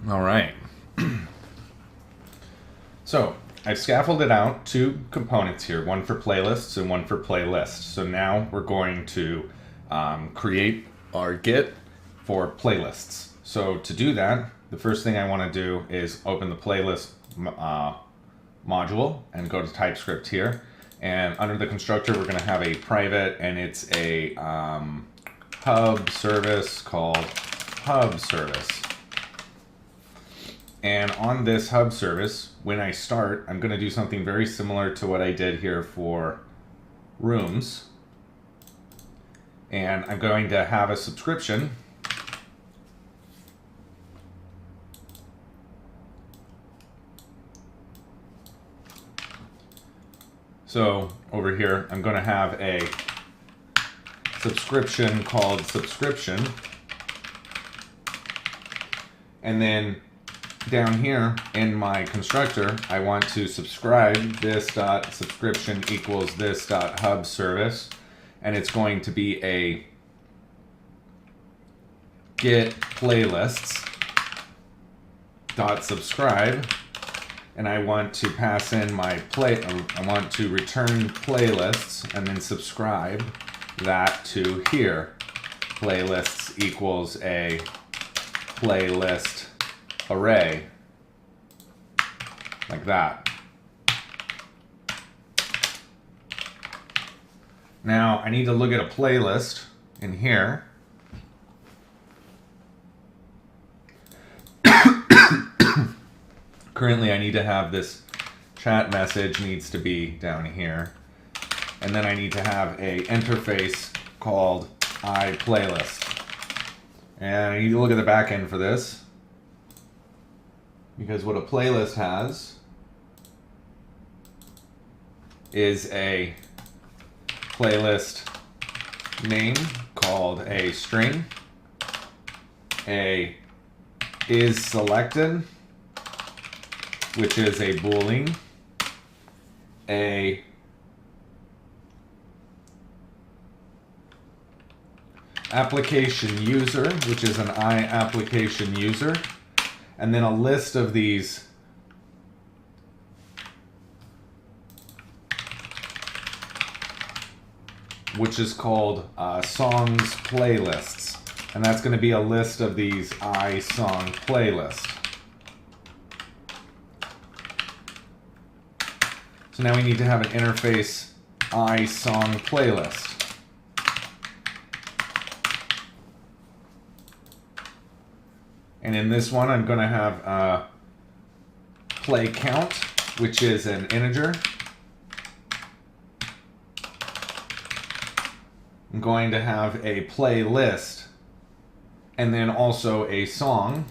All right. So I've scaffolded out two components here, one for playlists and one for playlists. So now we're going to create our Git for playlists. So to do that, the first thing I want to do is open the playlist module and go to TypeScript here. And under the constructor, we're going to have a private, and it's a hub service called HubService. And on this hub service, when I start, I'm going to do something very similar to what I did here for rooms. And I'm going to have a subscription. So over here, I'm going to have a subscription called subscription. And then down here in my constructor, I want to subscribe this dot subscription equals this dot hub service, and it's going to be a get playlists dot subscribe, and I want to pass in my I want to return playlists and then subscribe that to here. Playlists equals a playlist array, like that. Now I need to look at a playlist in here. Currently I need to have this chat message needs to be down here, and then I need to have a interface called iPlaylist, and I need to look at the back end for this. Because what a playlist has is a playlist name called a string, a is selected, which is a boolean, a application user, which is an iApplication user, and then a list of these which is called songs playlists, and that's going to be a list of these iSong playlists. So now we need to have an interface iSong playlist. And in this one, I'm going to have a play count, which is an integer. I'm going to have a playlist, and then also a song.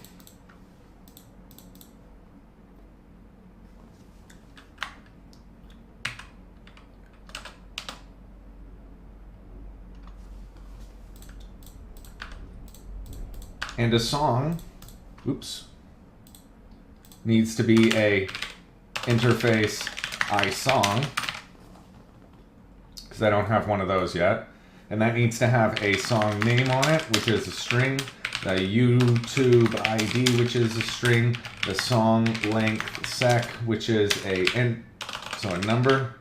And a song, needs to be a interface iSong, because I don't have one of those yet. And that needs to have a song name on it, which is a string, the YouTube ID, which is a string, the song length sec, which is a number.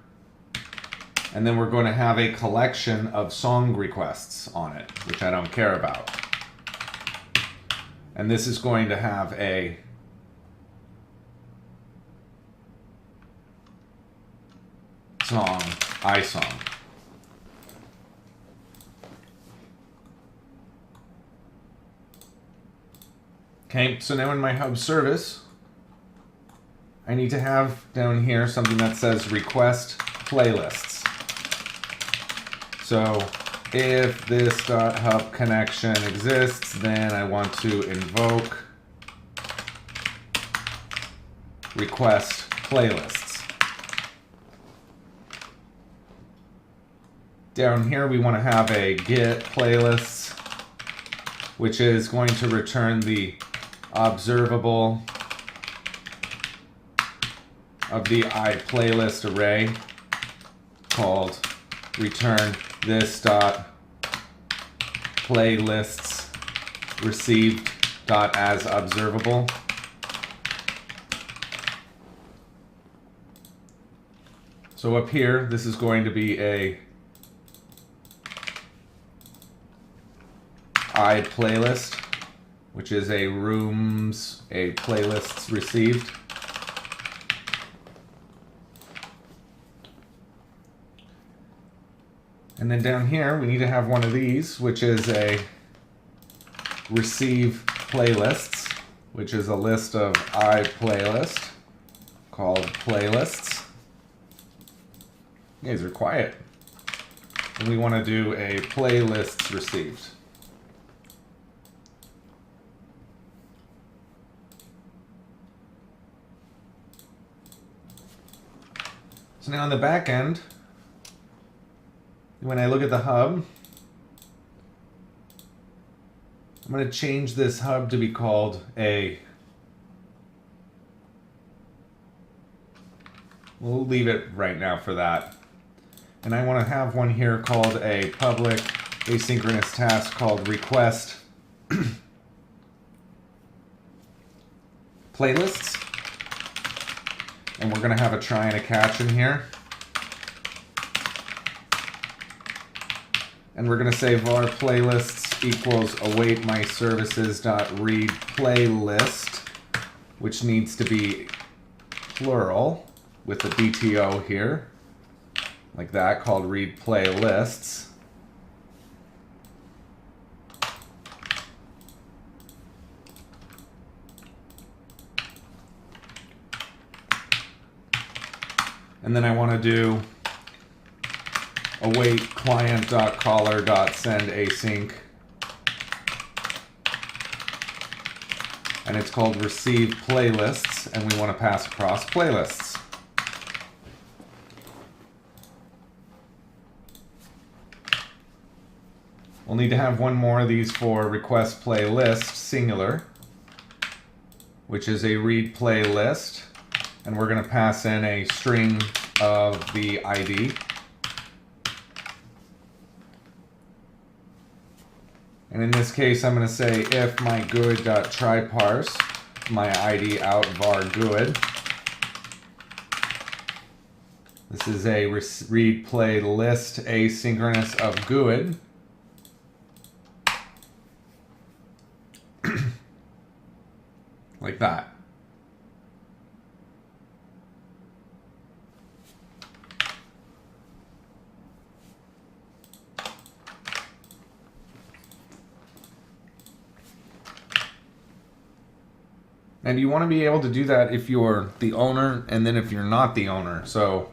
And then we're going to have a collection of song requests on it, which I don't care about. And this is going to have a song, iSong. Okay, so now in my hub service, I need to have down here something that says request playlists. So if this .hub connection exists, then I want to invoke request playlists. Down here we want to have a get playlists, which is going to return the observable of the iPlaylist array called return this dot playlists received dot as observable. So up here, this is going to be a I playlist, which is a playlists received. And then down here, we need to have one of these, which is a receive playlists, which is a list of I playlist called playlists. You guys are quiet. And we want to do a playlists received. So now on the back end, when I look at the hub, I'm going to change this hub to be called we'll leave it right now for that. And I want to have one here called a public asynchronous task called request playlists. And we're going to have a try and a catch in here. And we're going to say var playlists equals await my services dot read playlist, which needs to be plural with the BTO here, like that, called read playlists. And then I want to do await client.caller.send async. And it's called receive playlists, and we want to pass across playlists. We'll need to have one more of these for request playlist singular, which is a read playlist, and we're going to pass in a string of the ID. And in this case, I'm going to say if my good.tryParse my ID out var good. This is a read playlist asynchronous of good. Like that. And you want to be able to do that if you're the owner, and then if you're not the owner. So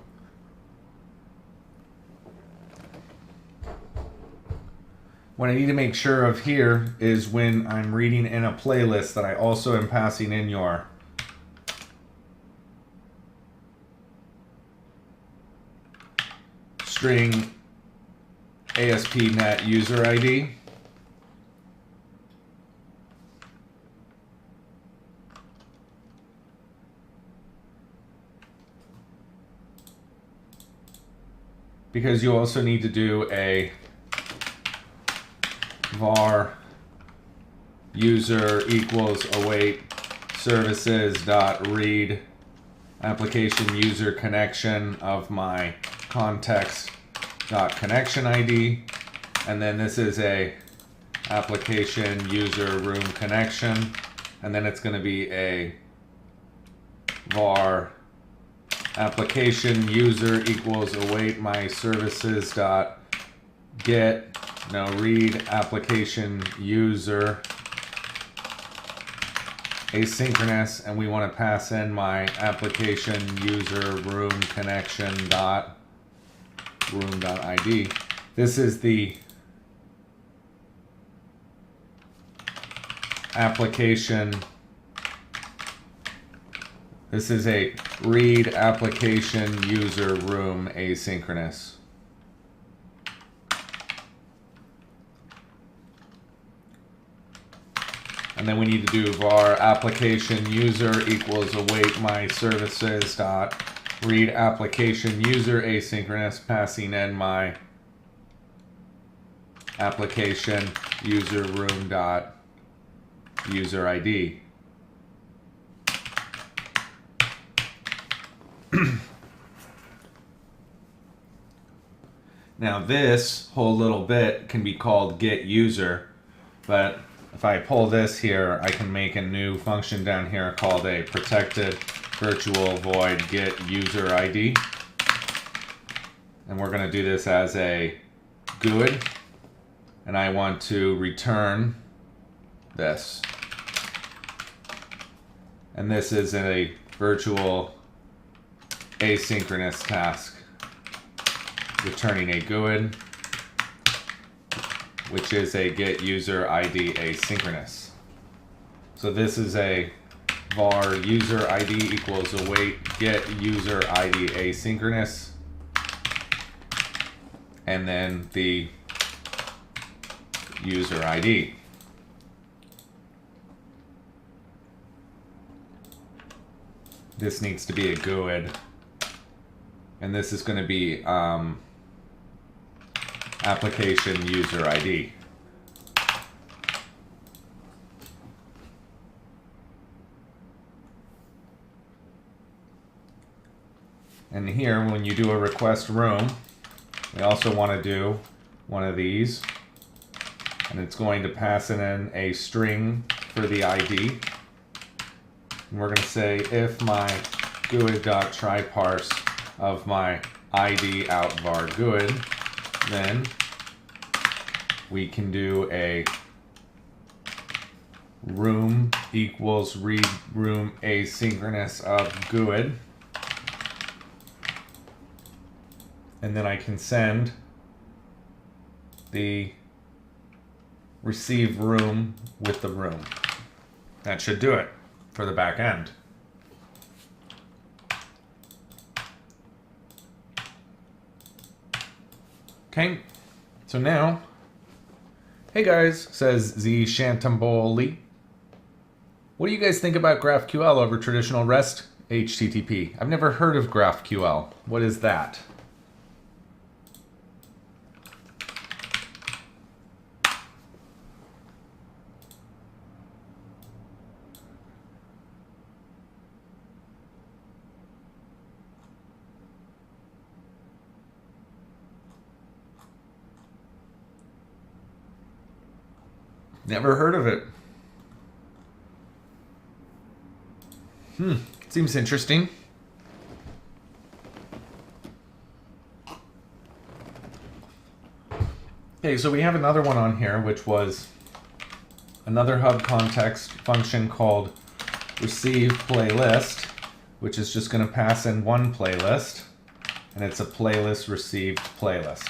what I need to make sure of here is when I'm reading in a playlist that I also am passing in your string ASP.NET user ID. Because you also need to do a var user equals await services dot read application user connection of my context dot connection ID, and then this is a application user room connection, and then it's going to be a var application user equals await my services dot get read application user asynchronous, and we want to pass in my application user room connection dot room dot ID. This is the application. This is a read application user room asynchronous. And then we need to do var application user equals await my services dot read application user asynchronous, passing in my application user room dot user ID. Now this whole little bit can be called get user, but if I pull this here, I can make a new function down here called a protected virtual void get user ID. And we're going to do this as a GUID, and I want to return this. And this is a virtual asynchronous task, returning a GUID, which is a get user ID asynchronous. So this is a var user ID equals await get user ID asynchronous, and then the user ID. This needs to be a GUID, and this is going to be application user ID. And here, when you do a request room, we also want to do one of these, and it's going to pass in a string for the ID. And we're going to say if my GUID.tryParse of my ID out var GUID, then we can do a room equals read room asynchronous of GUID. And then I can send the receive room with the room. That should do it for the back end. Okay, so now, hey guys, says Z Shantamboli. What do you guys think about GraphQL over traditional REST HTTP? I've never heard of GraphQL. What is that? Never heard of it. Seems interesting. Okay, so we have another one on here, which was another hub context function called receive playlist, which is just going to pass in one playlist, and it's a playlist received playlist.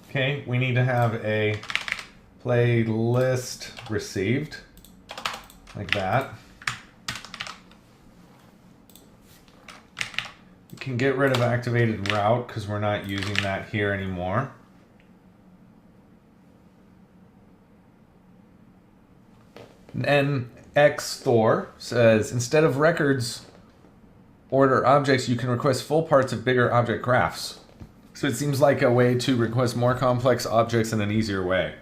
Okay, we need to have a playlist received, like that. We can get rid of activated route because we're not using that here anymore. And xthor says, instead of records order objects, you can request full parts of bigger object graphs. So it seems like a way to request more complex objects in an easier way.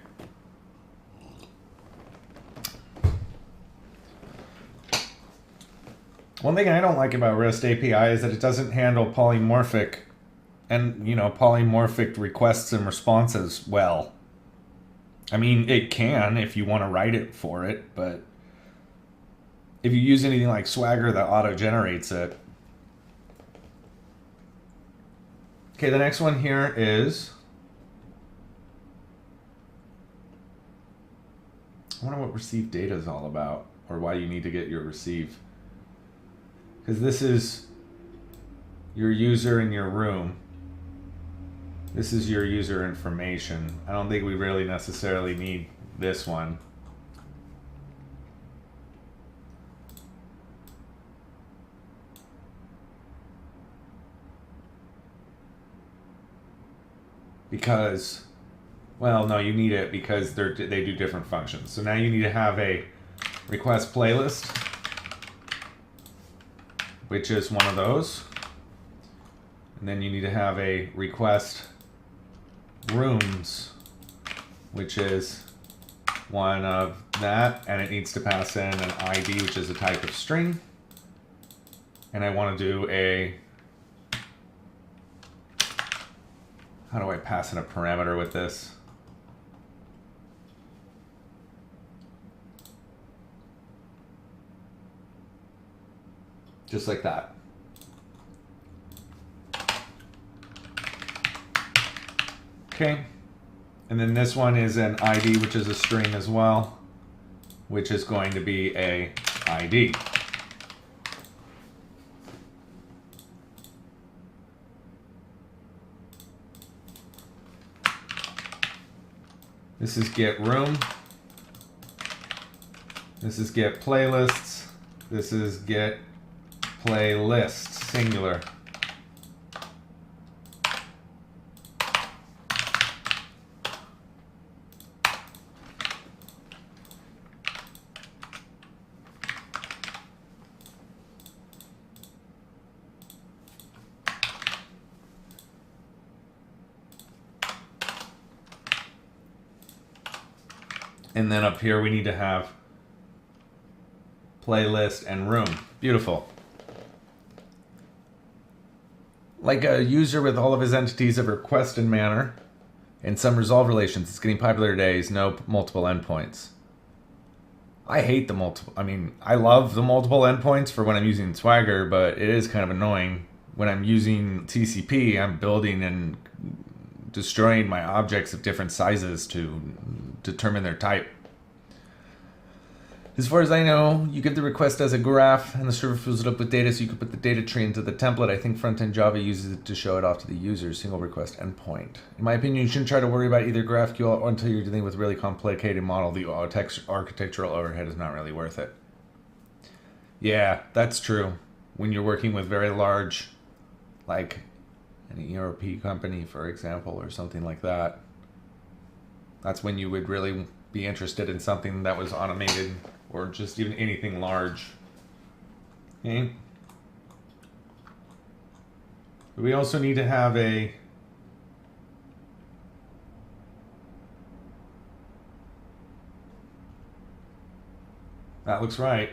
One thing I don't like about REST API is that it doesn't handle polymorphic and, polymorphic requests and responses well. I mean, it can if you want to write it for it, but if you use anything like Swagger that auto-generates it. Okay, the next one here is, I wonder what receive data is all about, or why you need to get your receive. Because this is your user in your room. This is your user information. I don't think we really necessarily need this one. Because, well, no, you need it because they do different functions. So now you need to have a request playlist, which is one of those. And then you need to have a request rooms, which is one of that, and it needs to pass in an ID, which is a type of string. And I want to do a, how do I pass in a parameter with this? Just like that. Okay. And then this one is an ID, which is a string as well, which is going to be a ID. This is get room. This is get playlists. This is get playlists, singular. And then up here we need to have playlist and room. Beautiful. Like a user with all of his entities of request and manner and some resolve relations. It's getting popular today is no multiple endpoints. I hate the multiple. I mean, I love the multiple endpoints for when I'm using Swagger, but it is kind of annoying. When I'm using TCP, I'm building and destroying my objects of different sizes to determine their type. As far as I know, you give the request as a graph and the server fills it up with data, so you can put the data tree into the template. I think front-end Java uses it to show it off to the user, single request endpoint. In my opinion, you shouldn't try to worry about either GraphQL or until you're dealing with a really complicated model. The architectural overhead is not really worth it. Yeah, that's true. When you're working with very large, like an ERP company, for example, or something like that, that's when you would really be interested in something that was automated, or just even anything large. Okay. We also need to have a that looks right.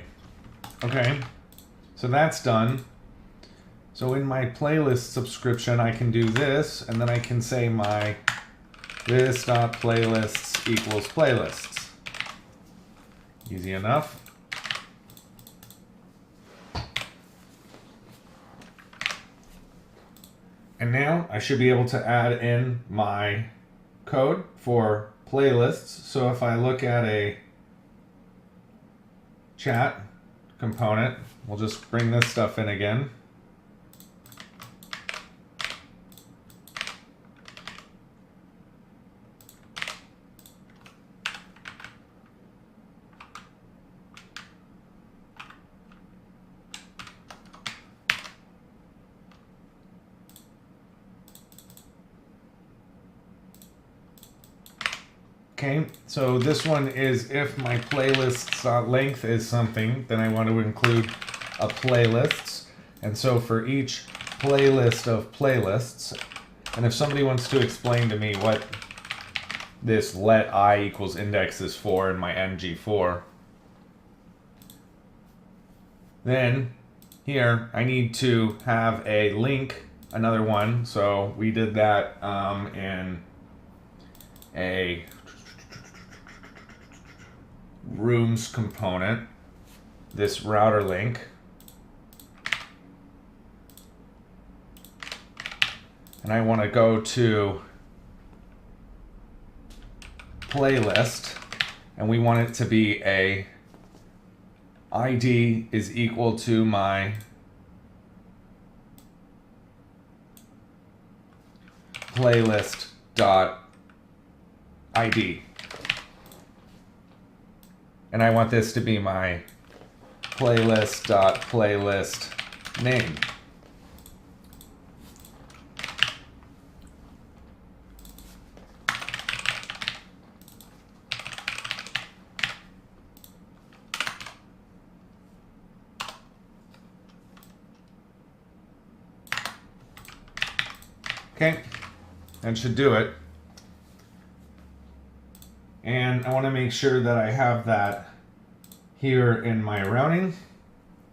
Okay. So that's done. So in my playlist subscription, I can do this, and then I can say my this.playlists equals playlists. Easy enough. And now I should be able to add in my code for playlists. So if I look at a chat component, we'll just bring this stuff in again. Okay, so this one is if my playlist's length is something, then I want to include a playlists. And so for each playlist of playlists, and if somebody wants to explain to me what this let I equals index is for in my ng4, then here I need to have a link, another one. So we did that in a rooms component, this RouterLink. And I want to go to playlist, and we want it to be a ID is equal to my playlist dot ID. And I want this to be my playlist.playlist name. Okay, that should do it. And I want to make sure that I have that here in my routing.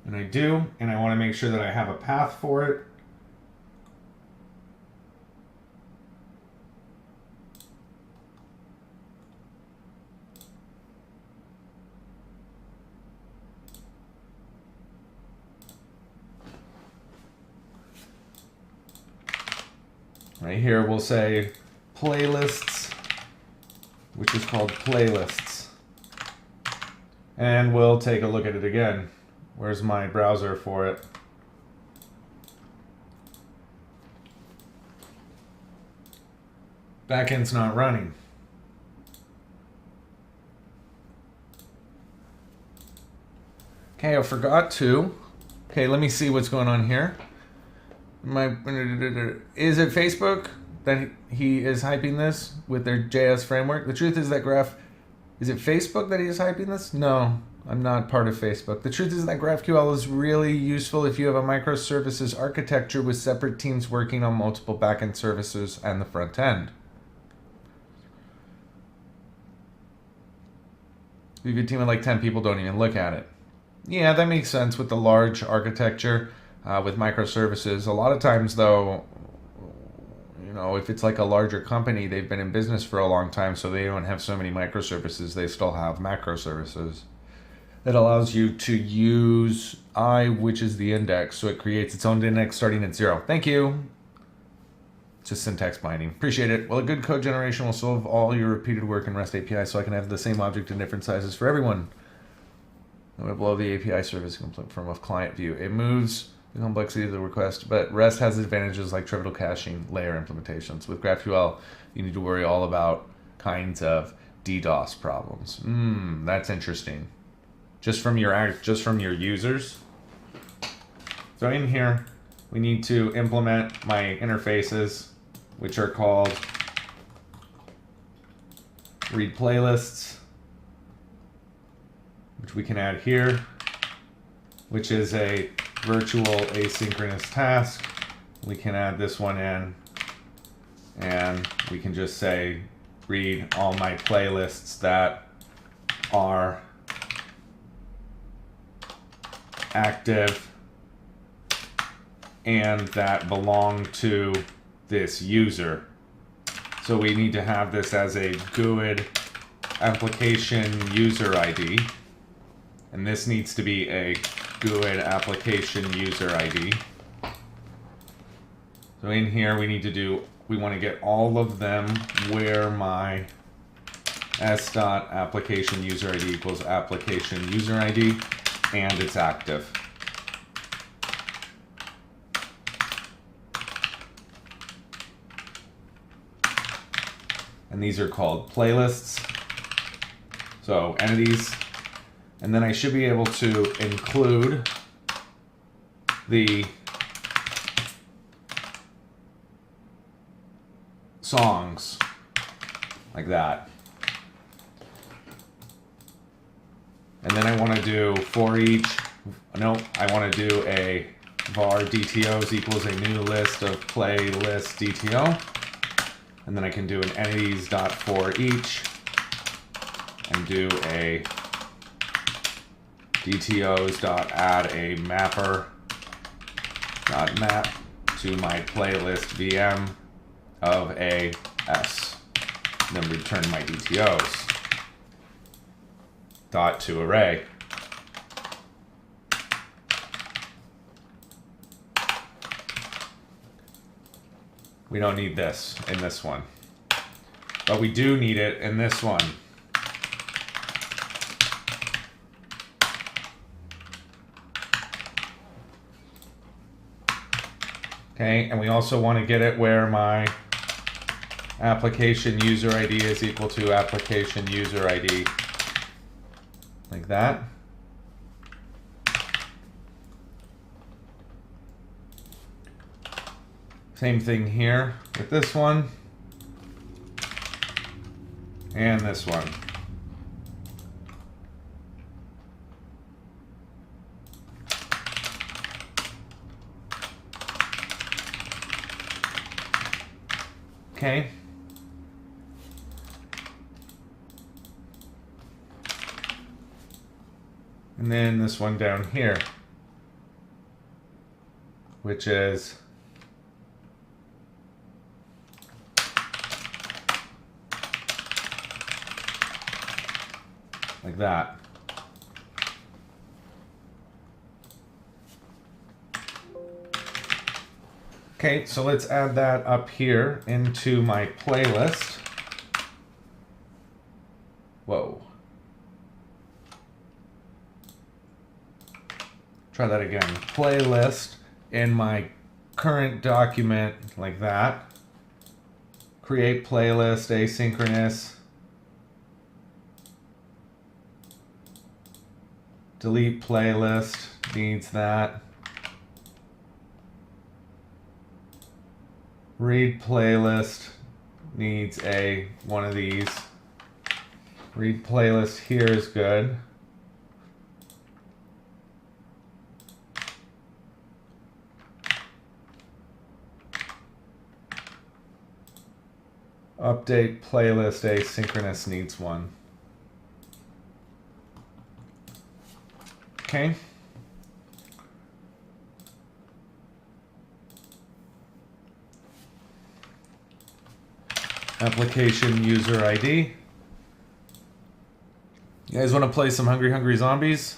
And I do. And I want to make sure that I have a path for it. Right here we'll say playlists, which is called playlists. And we'll take a look at it again. Where's my browser for it? Backend's not running. Okay, I forgot to. Okay, let me see what's going on here. Is it Facebook that he is hyping this with their JS framework? The truth is that is it Facebook that he is hyping this? No, I'm not part of Facebook. The truth is that GraphQL is really useful if you have a microservices architecture with separate teams working on multiple backend services and the front end. If you have a team of like 10 people, don't even look at it. Yeah, that makes sense with the large architecture. With microservices. A lot of times though, you know, if it's like a larger company, they've been in business for a long time, so they don't have so many microservices, they still have macroservices. That allows you to use I, which is the index, so it creates its own index starting at 0. Thank you. Just syntax binding. Appreciate it. Well, a good code generation will solve all your repeated work in REST API, so I can have the same object in different sizes for everyone. I'm going to blow the API service from a client view. It moves the complexity of the request, but REST has advantages like trivial caching, layer implementations. With GraphQL, you need to worry all about kinds of DDoS problems. That's interesting. Just from your users. So in here, we need to implement my interfaces, which are called read playlists, which we can add here, which is a virtual asynchronous task. We can add this one in, and we can just say read all my playlists that are active and that belong to this user. So we need to have this as a GUID application user ID, and this needs to be a GUID application user ID. So in here we want to get all of them where my s.application user ID equals application user ID and it's active. And these are called playlists. So entities. And then I should be able to include the songs like that. And then I want to do for each, I want to do a var DTOs equals a new list of playlist DTO. And then I can do an entities.forEach and do a DTOs.add a mapper.map to my playlist VM of a S. And then return my DTOs. Dot to array. We don't need this in this one, but we do need it in this one. Okay, and we also want to get it where my application user ID is equal to application user ID. Like that. Same thing here with this one and this one. Okay. And then this one down here, which is like that. Okay, so let's add that up here into my playlist. Whoa. Try that again. Playlist in my current document, like that. Create playlist, asynchronous. Delete playlist, needs that. Read playlist, needs one of these. Read playlist here is good. Update playlist asynchronous needs one. Okay. Application user ID. You guys want to play some Hungry Hungry Zombies?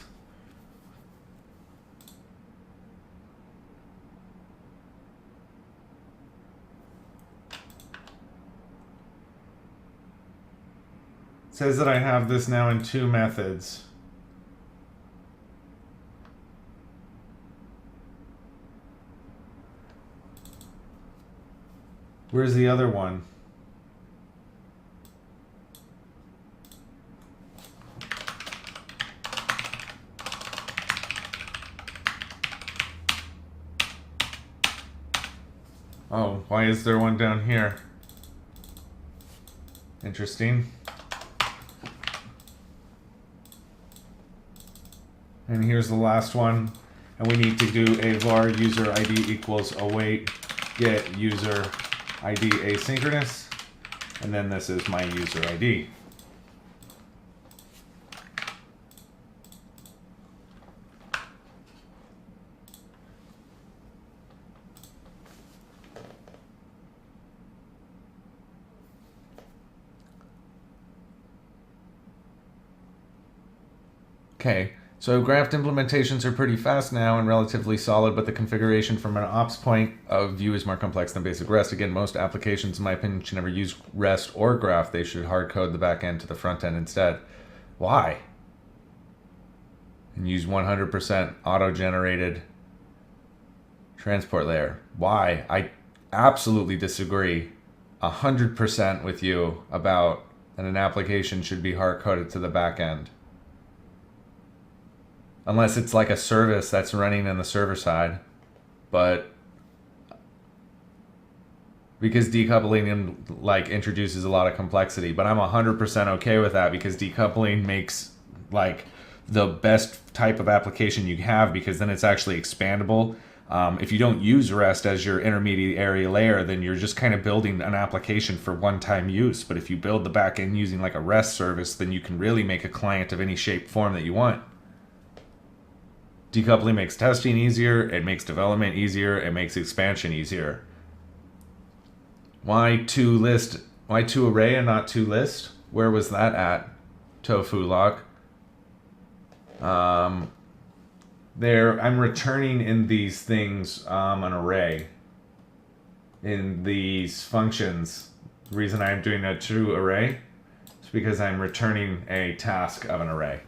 It says that I have this now in 2 methods. Where's the other one? Oh, why is there one down here? Interesting. And here's the last one. And we need to do a var user ID equals await get user ID asynchronous. And then this is my user ID. Okay, so graph implementations are pretty fast now and relatively solid, but the configuration from an ops point of view is more complex than basic REST. Again, most applications, in my opinion, should never use REST or graph. They should hard code the back end to the front end instead. Why? And use 100% auto-generated transport layer. Why? I absolutely disagree 100% with you about that an application should be hard coded to the back end. Unless it's like a service that's running in the server side. But because decoupling like introduces a lot of complexity, but I'm 100% okay with that because decoupling makes like the best type of application you have, because then it's actually expandable. If you don't use REST as your intermediary layer, then you're just kind of building an application for one-time use. But if you build the back end using like a REST service, then you can really make a client of any shape, form that you want. Decoupling makes testing easier, it makes development easier, it makes expansion easier. Why to array and not to list? Where was that at? Tofu lock. There, I'm returning in these things an array. In these functions, the reason I'm doing a true array is because I'm returning a task of an array.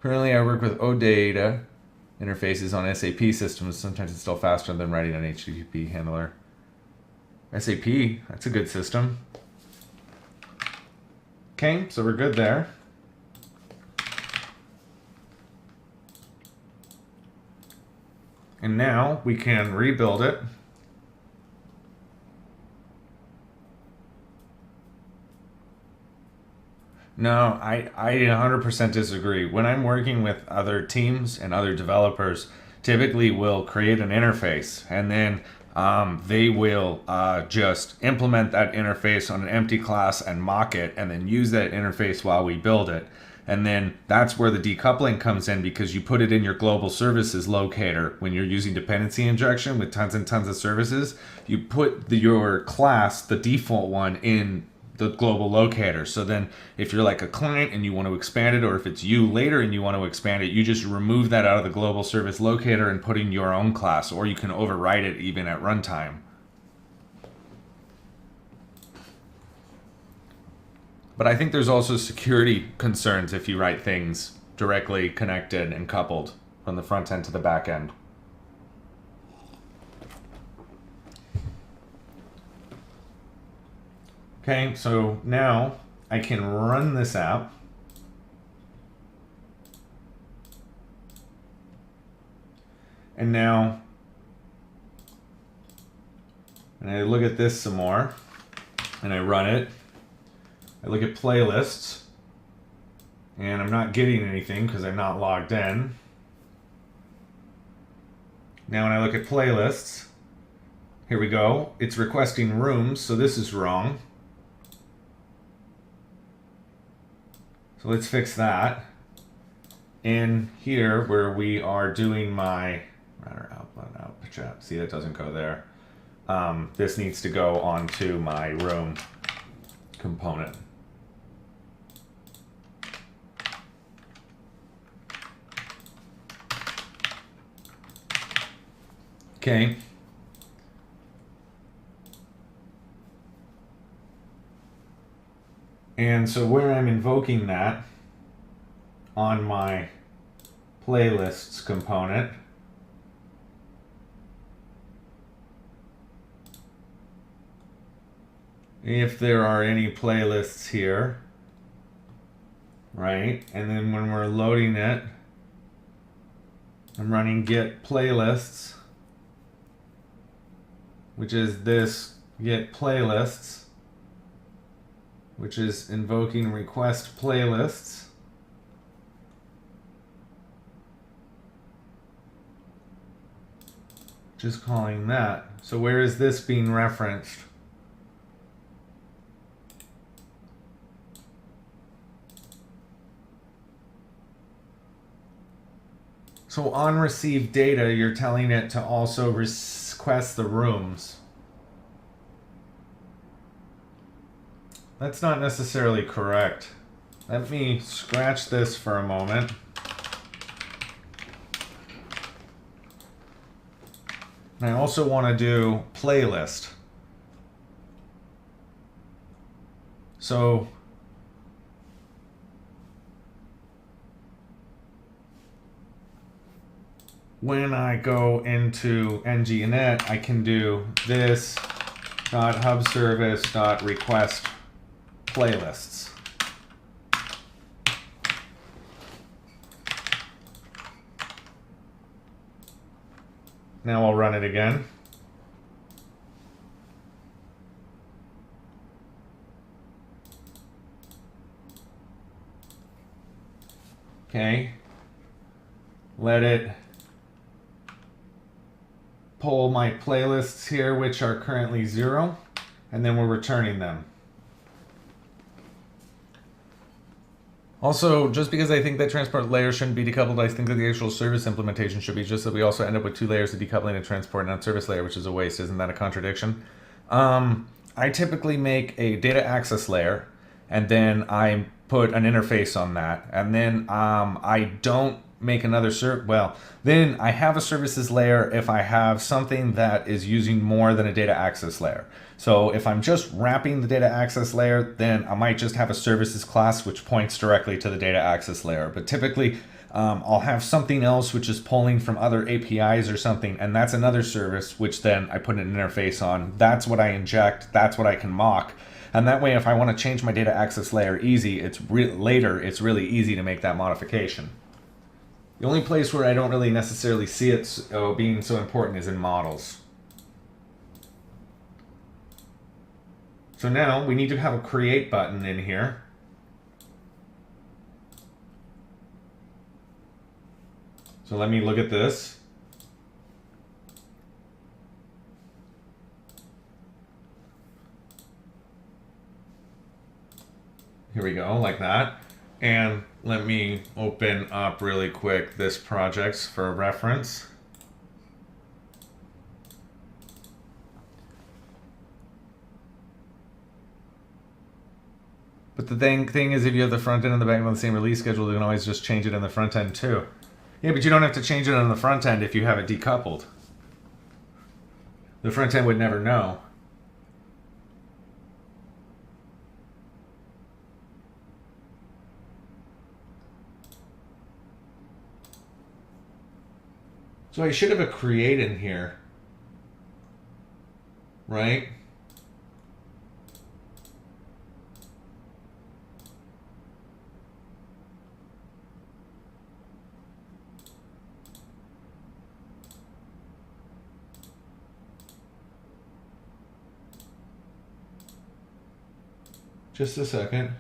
Currently, I work with OData interfaces on SAP systems. Sometimes it's still faster than writing an HTTP handler. SAP, that's a good system. Okay, so we're good there. And now we can rebuild it. No, I 100% disagree. When I'm working with other teams and other developers, typically we'll create an interface and then they will just implement that interface on an empty class and mock it and then use that interface while we build it. And then that's where the decoupling comes in, because you put it in your global services locator. When you're using dependency injection with tons and tons of services, you put your class, the default one, in the global locator. So then if you're like a client and you want to expand it, or if it's you later and you want to expand it, you just remove that out of the global service locator and put in your own class, or you can override it even at runtime. But I think there's also security concerns if you write things directly connected and coupled from the front end to the back end. Okay, so now I can run this app. And now, and I look at this some more, and I run it. I look at playlists, and I'm not getting anything because I'm not logged in. Now when I look at playlists, here we go. It's requesting rooms, so this is wrong. So let's fix that. In here, where we are doing my router output chat, see, that doesn't go there. This needs to go onto my room component. Okay. And so where I'm invoking that on my playlists component, if there are any playlists here, right? And then when we're loading it, I'm running get playlists, which is this get playlists, which is invoking request playlists. Just calling that. So where is this being referenced? So on received data, you're telling it to also request the rooms. That's not necessarily correct. Let me scratch this for a moment. And I also want to do playlist. So when I go into ng-init, I can do this .hubservice.request playlists. Now I'll run it again. Okay. Let it pull my playlists here, which are currently 0, and then we're returning them. Also, just because I think that transport layer shouldn't be decoupled, I think that the actual service implementation should be, just that we also end up with 2 layers of decoupling and transport, not service layer, which is a waste. Isn't that a contradiction? I typically make a data access layer, and then I put an interface on that, and then I don't make another then I have a services layer if I have something that is using more than a data access layer. So if I'm just wrapping the data access layer, then I might just have a services class which points directly to the data access layer. But typically I'll have something else which is pulling from other APIs or something, and that's another service which then I put an interface on. That's what I inject, that's what I can mock. And that way, if I want to change my data access layer later, it's really easy to make that modification. The only place where I don't really necessarily see it being so important is in models. So now we need to have a create button in here. So let me look at this. Here we go, like that. And let me open up really quick this project for reference. But the thing is, if you have the front end and the back end on the same release schedule, you can always just change it in the front end too. Yeah, but you don't have to change it on the front end if you have it decoupled. The front end would never know. So I should have a create in here, right? Just a second.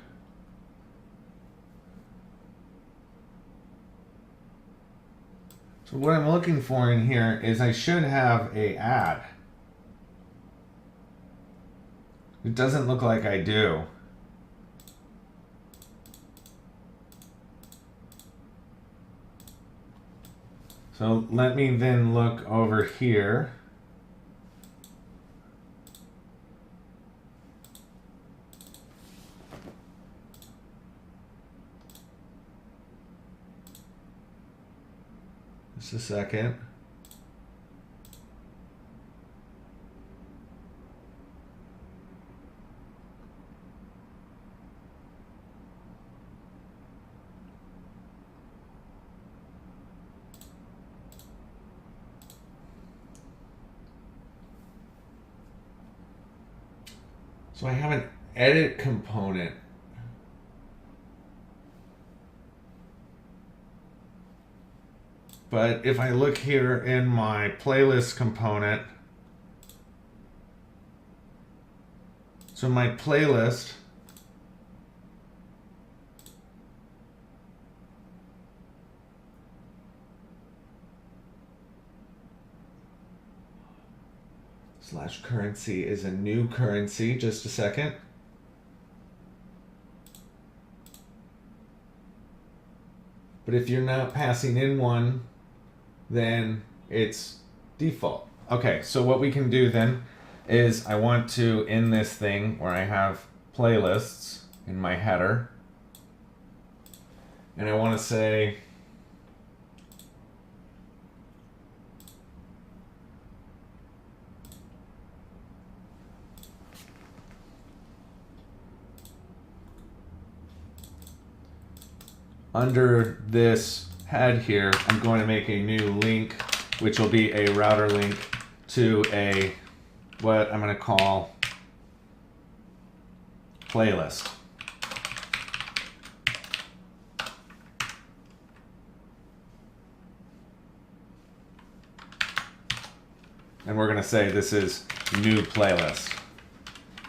So what I'm looking for in here is I should have a add. It doesn't look like I do. So let me then look over here. Just a second. So I have an edit component. But if I look here in my playlist component, so my playlist slash currency is a new currency. Just a second. But if you're not passing in one, then it's default. Okay, so what we can do then is I want to, in this thing where I have playlists in my header, and I want to say under this head here, I'm going to make a new link, which will be a router link to a, what I'm going to call playlist. And we're going to say this is new playlist.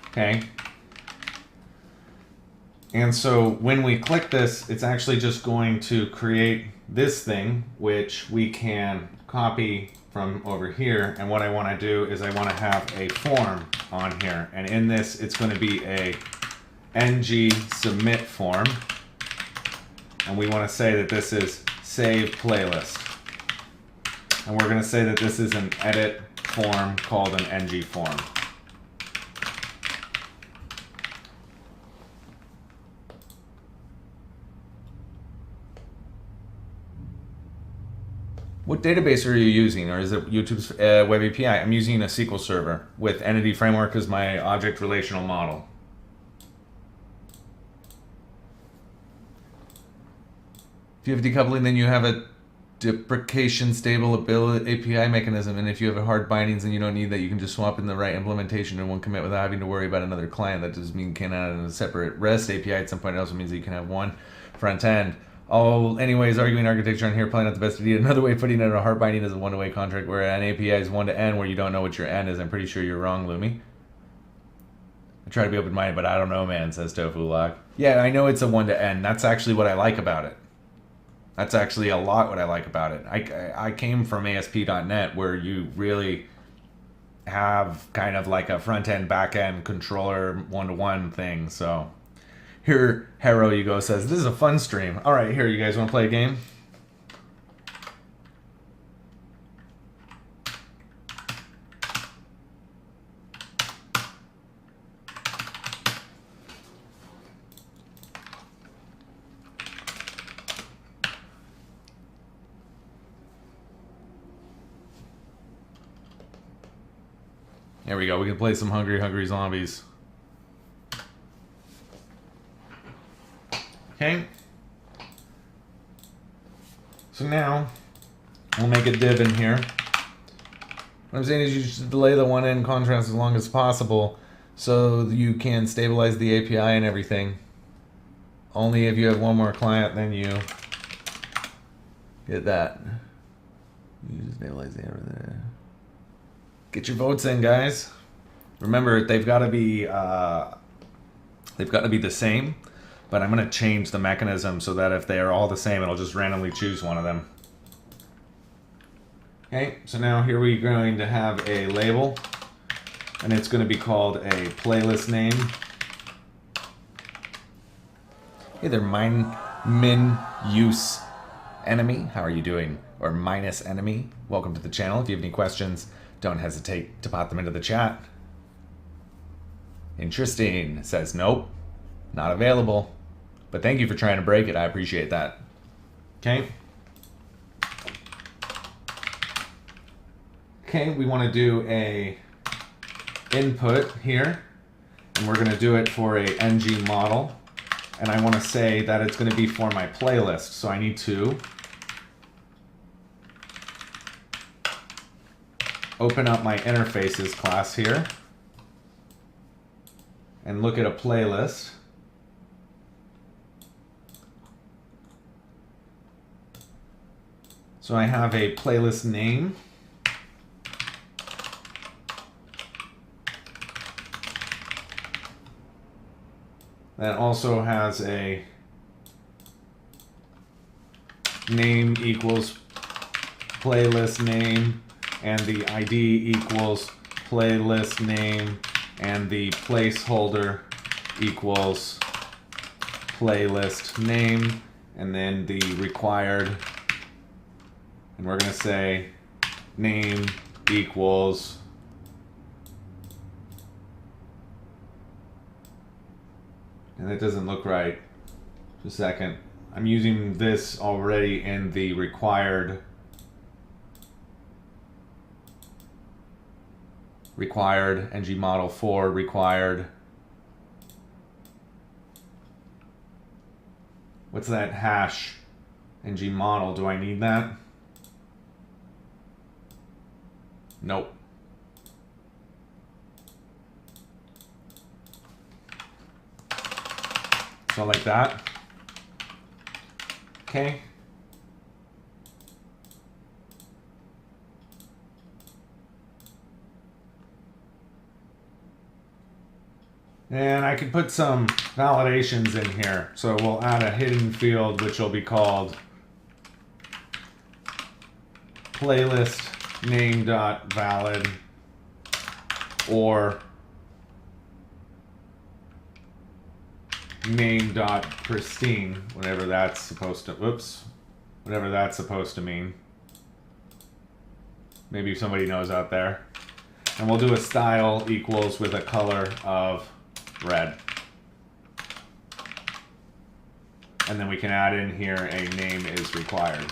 Okay. And so when we click this, it's actually just going to create this thing, which we can copy from over here. And what I want to do is I want to have a form on here. And in this, it's going to be a ng submit form. And we want to say that this is save playlist. And we're going to say that this is an edit form called an ng form. What database are you using, or is it YouTube's WebAPI? I'm using a SQL Server with Entity Framework as my object relational model. If you have decoupling, then you have a deprecation stable API mechanism, and if you have hard bindings and you don't need that, you can just swap in the right implementation in one commit without having to worry about another client. That doesn't mean you can't add a separate REST API at some point. It also means that you can have one front end. Oh, anyways, arguing architecture on here, probably not the best idea. Another way of putting it, a hard binding is a one-to-way contract, where an API is one-to-end, where you don't know what your end is. I'm pretty sure you're wrong, Lumi. I try to be open-minded, but I don't know, man, says Tofu Lock. Yeah, I know it's a one-to-end. That's actually what I like about it. That's actually a lot what I like about it. I came from ASP.NET, where you really have kind of like a front-end, back-end controller one-to-one thing, so Here, Hero Ego says, this is a fun stream. All right, here, you guys want to play a game? There we go. We can play some Hungry Hungry Zombies. Okay. So now, we'll make a div in here. What I'm saying is you should delay the one end contrast as long as possible so you can stabilize the API and everything. Only if you have one more client, then you get that. You just stabilize the everything. Get your votes in, guys. Remember, they've got to be the same. But I'm going to change the mechanism so that if they are all the same, it'll just randomly choose one of them. Okay, so now here we're going to have a label, and it's going to be called a playlist name. Hey there, min use enemy. How are you doing? Or minus enemy. Welcome to the channel. If you have any questions, don't hesitate to pop them into the chat. Interesting. Says nope, not available. But thank you for trying to break it. I appreciate that. Okay. Okay, we want to do a input here, and we're going to do it for a ng model. And I want to say that it's going to be for my playlist. So I need to open up my interfaces class here and look at a playlist. So I have a playlist name. That also has a name equals playlist name, and the ID equals playlist name, and the placeholder equals playlist name, and then the required, and we're going to say name equals and that doesn't look right. Just a second. I'm using this already in the required ng model for required. What's that hash ng model? Do I need that? Nope. So like that. Okay. And I can put some validations in here. So we'll add a hidden field which will be called playlist name.valid or name.pristine, whatever that's supposed to, whatever that's supposed to mean. Maybe somebody knows out there. And we'll do a style equals with a color of red. And then we can add in here a name is required.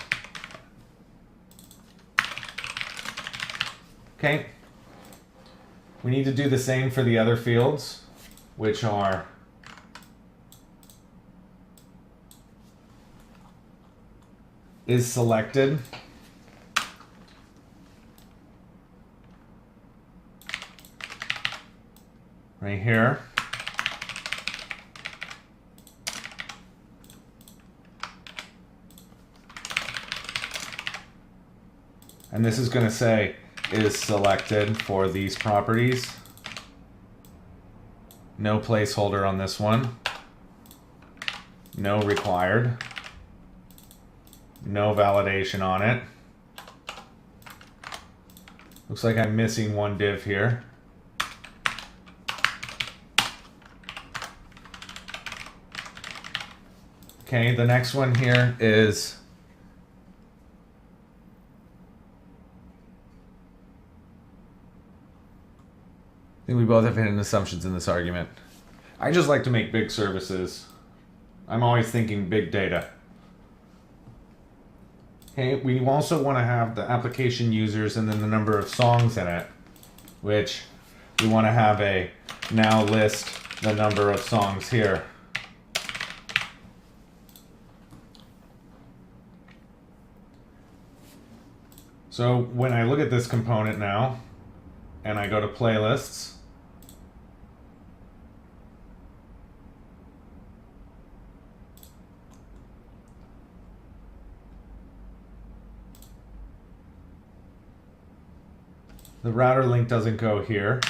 Okay. We need to do the same for the other fields, which are is selected. Right here. And this is going to say is selected for these properties. No placeholder on this one. No required. No validation on it. Looks like I'm missing one div here. Okay, the next one here is I think we both have hidden assumptions in this argument. I just like to make big services. I'm always thinking big data. Okay, we also want to have the application users and then the number of songs in it, which we want to have a now list the number of songs here. So when I look at this component now, and I go to playlists, the router link doesn't go here.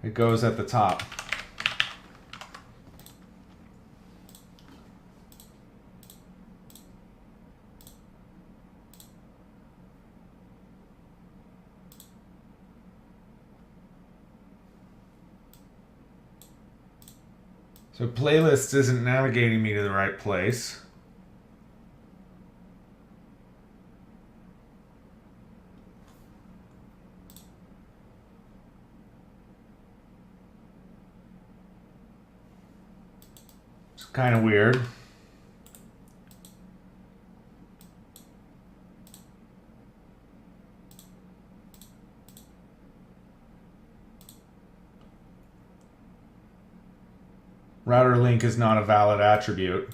It goes at the top. So playlists isn't navigating me to the right place. It's kind of weird. RouterLink is not a valid attribute.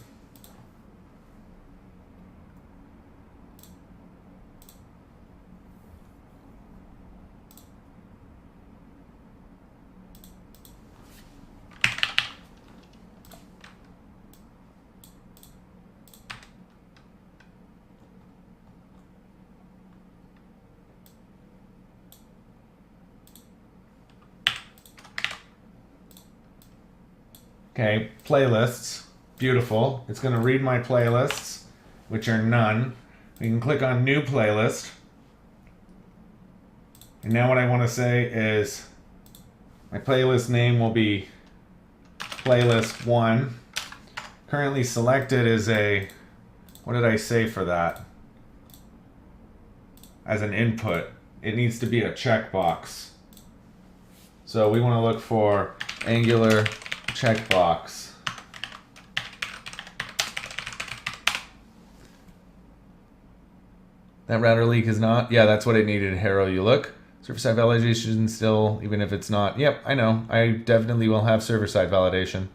Okay, playlists, beautiful. It's going to read my playlists, which are none. We can click on new playlist. And now what I want to say is my playlist name will be playlist 1. Currently selected is a, what did I say for that? As an input. It needs to be a checkbox. So we want to look for Angular checkbox. That router leak is not? Yeah, that's what it needed. Harrow, you look. Server-side validation still, even if it's not. Yep, I know. I definitely will have server-side validation.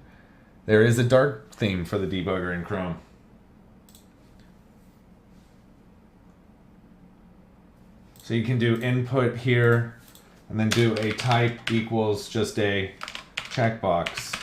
There is a dark theme for the debugger in Chrome. So you can do input here, and then do a type equals just a checkbox.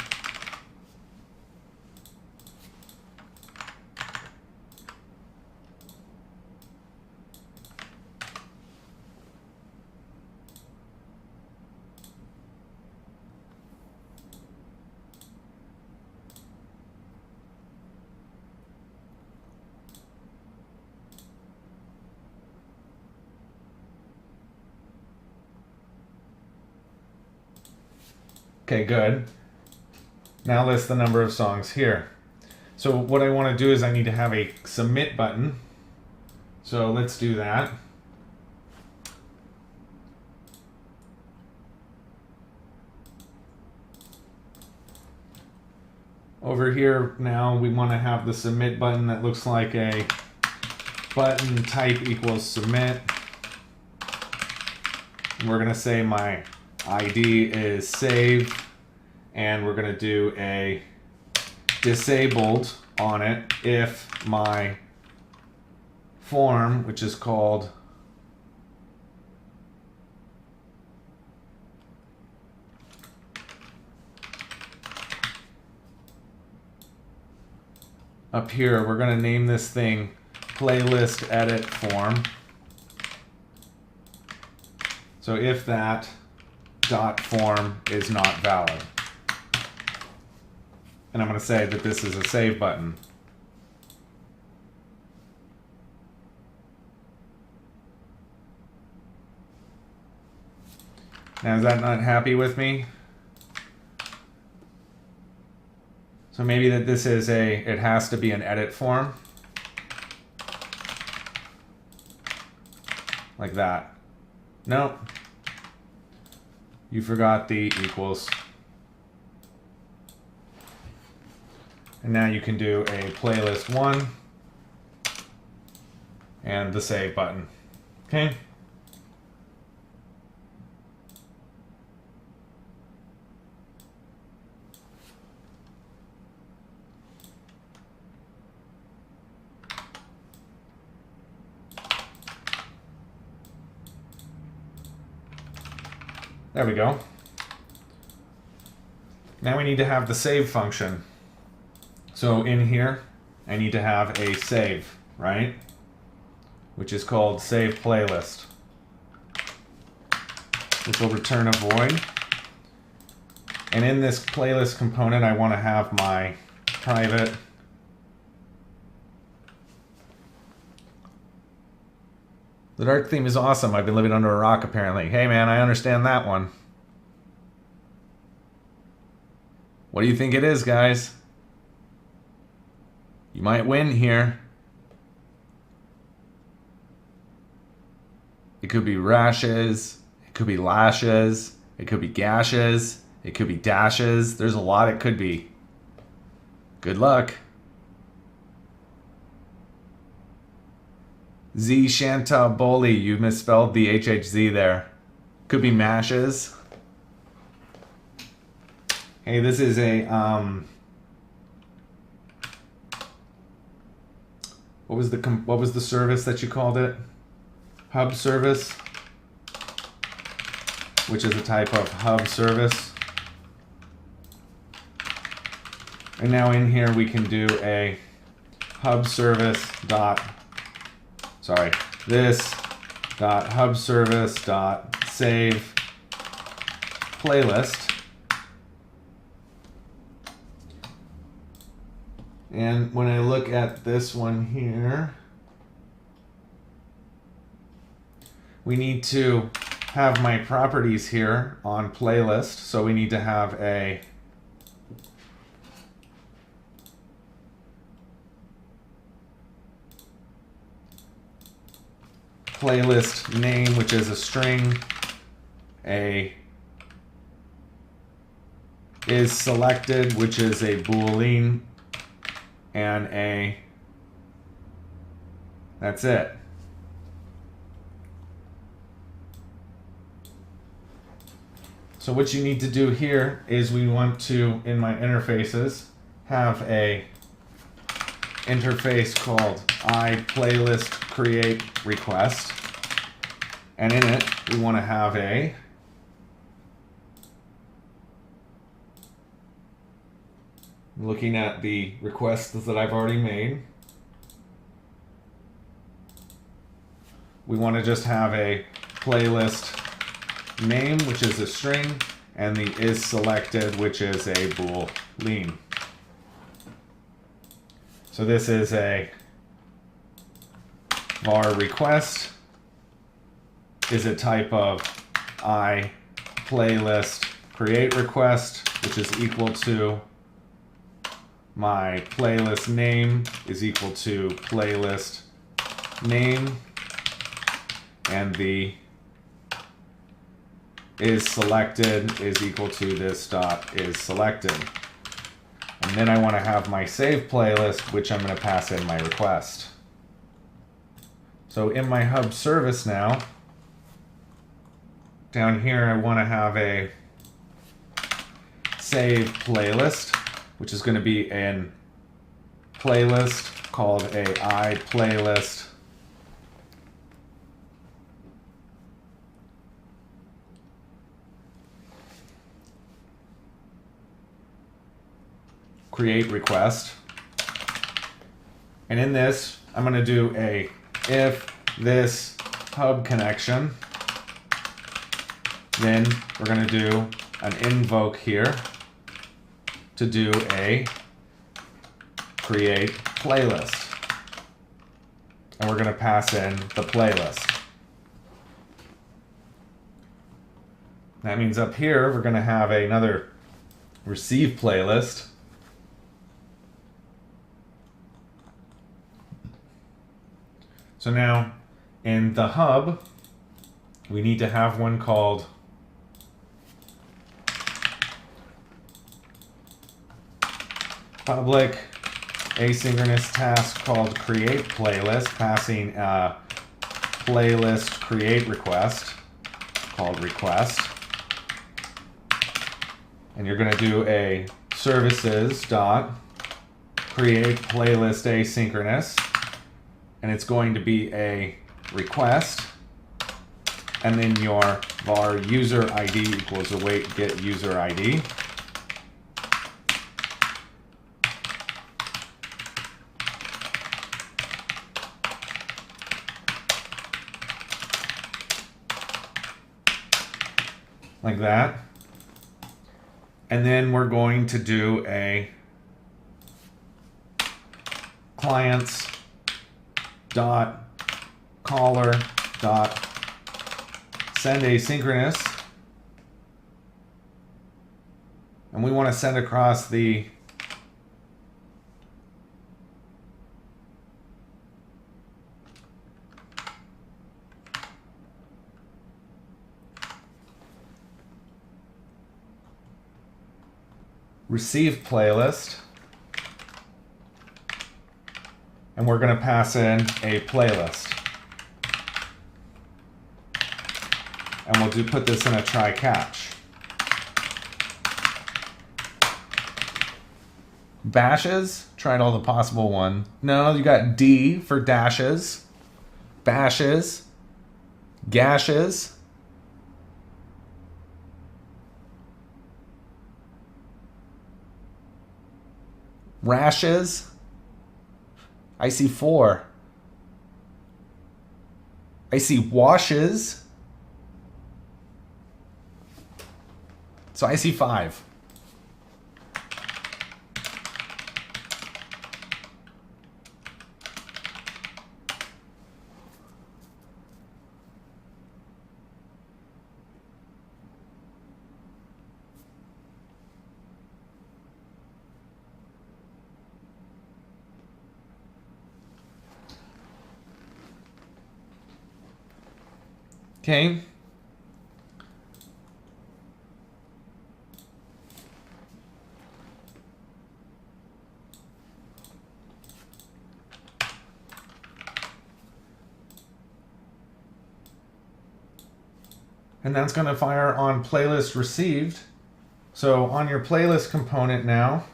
Okay, good. Now list the number of songs here. So what I want to do is I need to have a submit button. So let's do that. Over here now we want to have the submit button that looks like a button type equals submit. And we're going to say my ID is save, and we're going to do a disabled on it if my form, which is called up here, we're going to name this thing playlist edit form. So if that dot form is not valid. And I'm going to say that this is a save button. Now is that not happy with me? So maybe that this is it has to be an edit form. Like that. Nope. You forgot the equals. And now you can do a playlist 1 and the save button. Okay? There we go. Now we need to have the save function. So in here, I need to have a save, right? Which is called save playlist, which will return a void. And in this playlist component, I want to have my private The dark theme is awesome. I've been living under a rock, apparently. Hey, man, I understand that one. What do you think it is, guys? You might win here. It could be rashes. It could be lashes. It could be gashes. It could be dashes. There's a lot it could be. Good luck. Z Shantaboli, you misspelled the HHZ there. Could be mashes. Hey, this is a what was the service that you called it? HubService, which is a type of hub service. And now in here we can do a HubService dot this.hubservice.save playlist. And when I look at this one here, we need to have my properties here on playlist. So we need to have a playlist name, which is a string, a is selected, which is a boolean, and a that's it. So what you need to do here is we want to, in my interfaces, have a interface called iPlaylistCreateRequest, and in it we want to have a looking at the requests that I've already made, we want to just have a playlist name, which is a string, and the is selected, which is a boolean. So this is a var request is a type of iPlaylist create request, which is equal to my playlist name is equal to playlist name, and the is selected is equal to this dot is selected. And then I want to have my save playlist, which I'm going to pass in my request. So in my hub service now, down here I want to have a save playlist, which is going to be an playlist called a iPlaylist create request. And in this, I'm going to do a if this hub connection, then we're going to do an invoke here to do a create playlist. And we're going to pass in the playlist. That means up here, we're going to have another receive playlist. So now in the hub, we need to have one called public asynchronous task called create playlist, passing a playlist create request called request. And you're going to do a services dot create playlist asynchronous, and it's going to be a request, and then your var user ID equals await get user ID. Like that. And then we're going to do a clients dot caller dot send asynchronous, and we want to send across the receive playlist, and we're going to pass in a playlist. And we'll put this in a try catch. Bashes, tried all the possible one. No, you got D for dashes, bashes, gashes, rashes. I see 4. I see washes. So I see 5. Okay. And that's going to fire on playlist received. So on your playlist component now,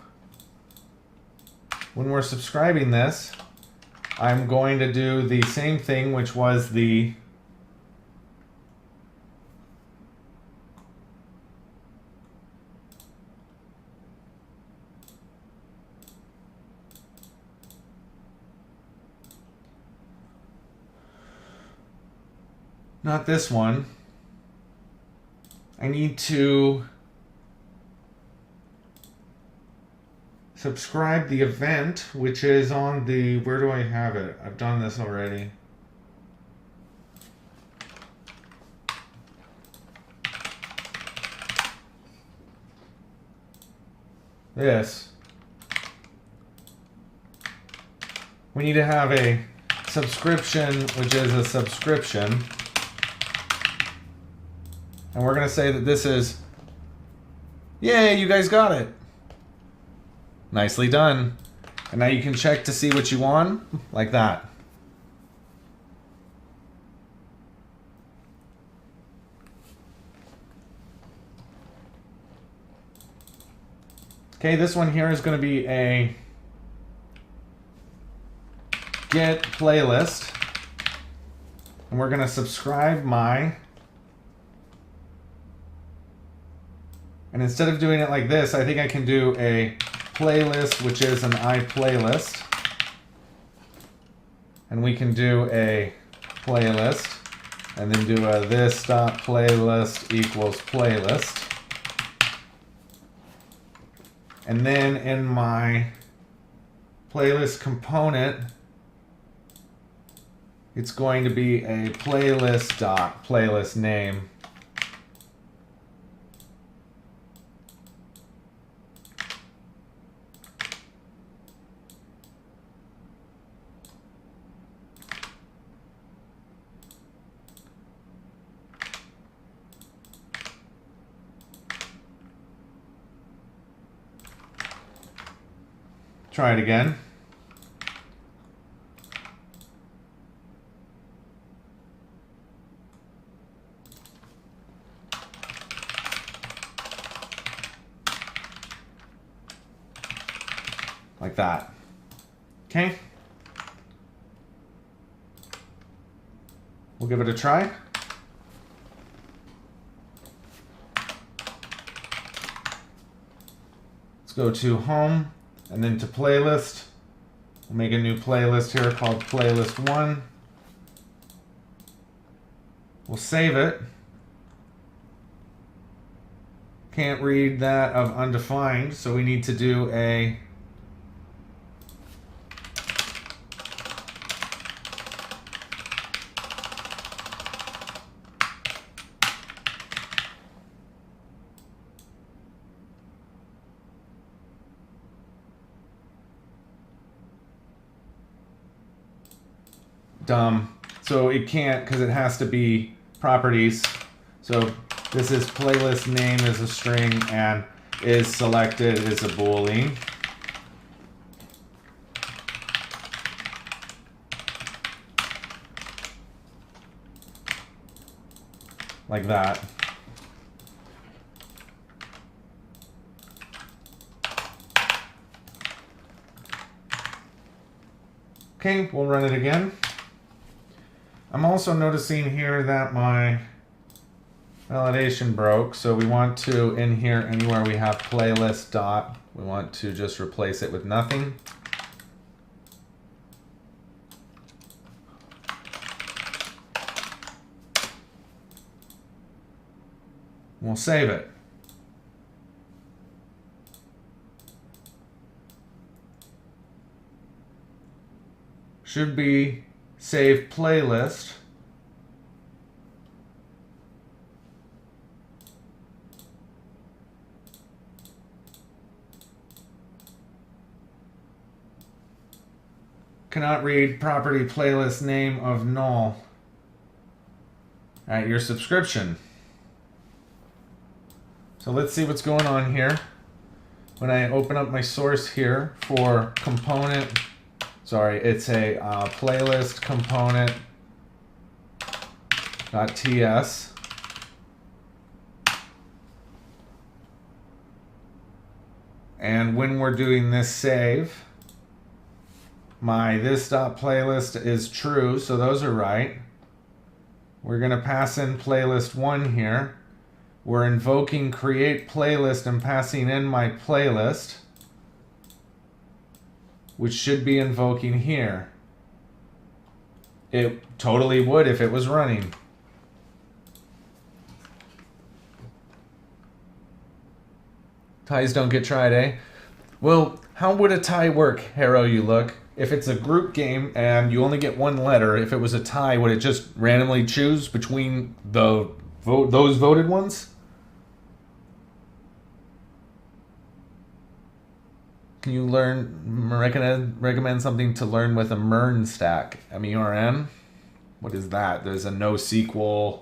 when we're subscribing this, I'm going to do the same thing, which was the not this one. I need to subscribe the event, which is on the, where do I have it? I've done this already. This. We need to have a subscription, which is a subscription. And we're going to say that this is, yay, you guys got it. Nicely done. And now you can check to see what you won, like that. Okay, this one here is going to be a get playlist. And we're going to subscribe my. And instead of doing it like this, I think I can do a playlist, which is an iPlaylist. And we can do a playlist, and then do a this.playlist equals playlist. And then in my playlist component, it's going to be a playlist.playlist name. Try it again. Like that. Okay. We'll give it a try. Let's go to home and then to playlist. We'll make a new playlist here called playlist 1. We'll save it. Can't read that of undefined, so we need to do a dumb. So it can't, because it has to be properties. So this is playlist name is a string and is selected is a boolean. Like that. Okay, we'll run it again. I'm also noticing here that my validation broke, so we want to, in here, anywhere we have playlist dot, we want to just replace it with nothing. We'll save it. Should be save playlist. Cannot read property playlist name of null at your subscription. So let's see what's going on here. When I open up my source here for component, sorry, it's a playlist component .ts. And when we're doing this save, my this.playlist is true, so those are right. We're going to pass in playlist 1 here. We're invoking create playlist and passing in my playlist, which should be invoking here. It totally would if it was running. Ties don't get tried, eh? Well, how would a tie work, Harrow You Look? If it's a group game and you only get one letter, if it was a tie, would it just randomly choose between the those voted ones? Can you recommend something to learn with a MERN stack? MERN? What is that? There's a NoSQL,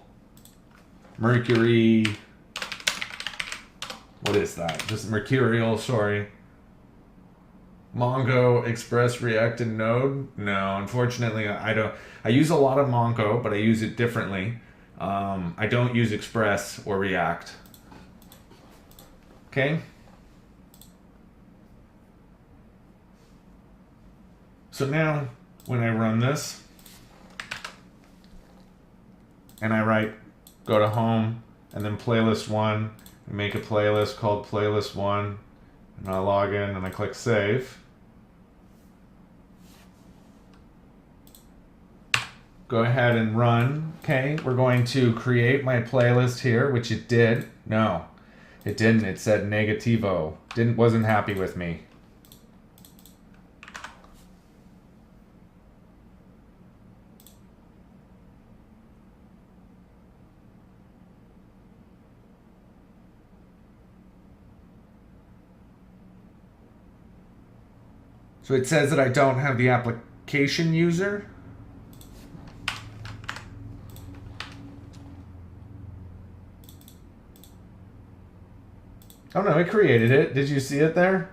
Mercury. What is that? Just Mercurial, sorry. Mongo, Express, React, and Node? No, unfortunately, I don't. I use a lot of Mongo, but I use it differently. I don't use Express or React. Okay? So now, when I run this, and I write, go to home, and then playlist 1, and make a playlist called playlist 1, and I log in and I click save. Go ahead and run. Okay, we're going to create my playlist here, which it did. No, it didn't. It said negativo. Wasn't happy with me. So it says that I don't have the application user. Oh no, it created it. Did you see it there?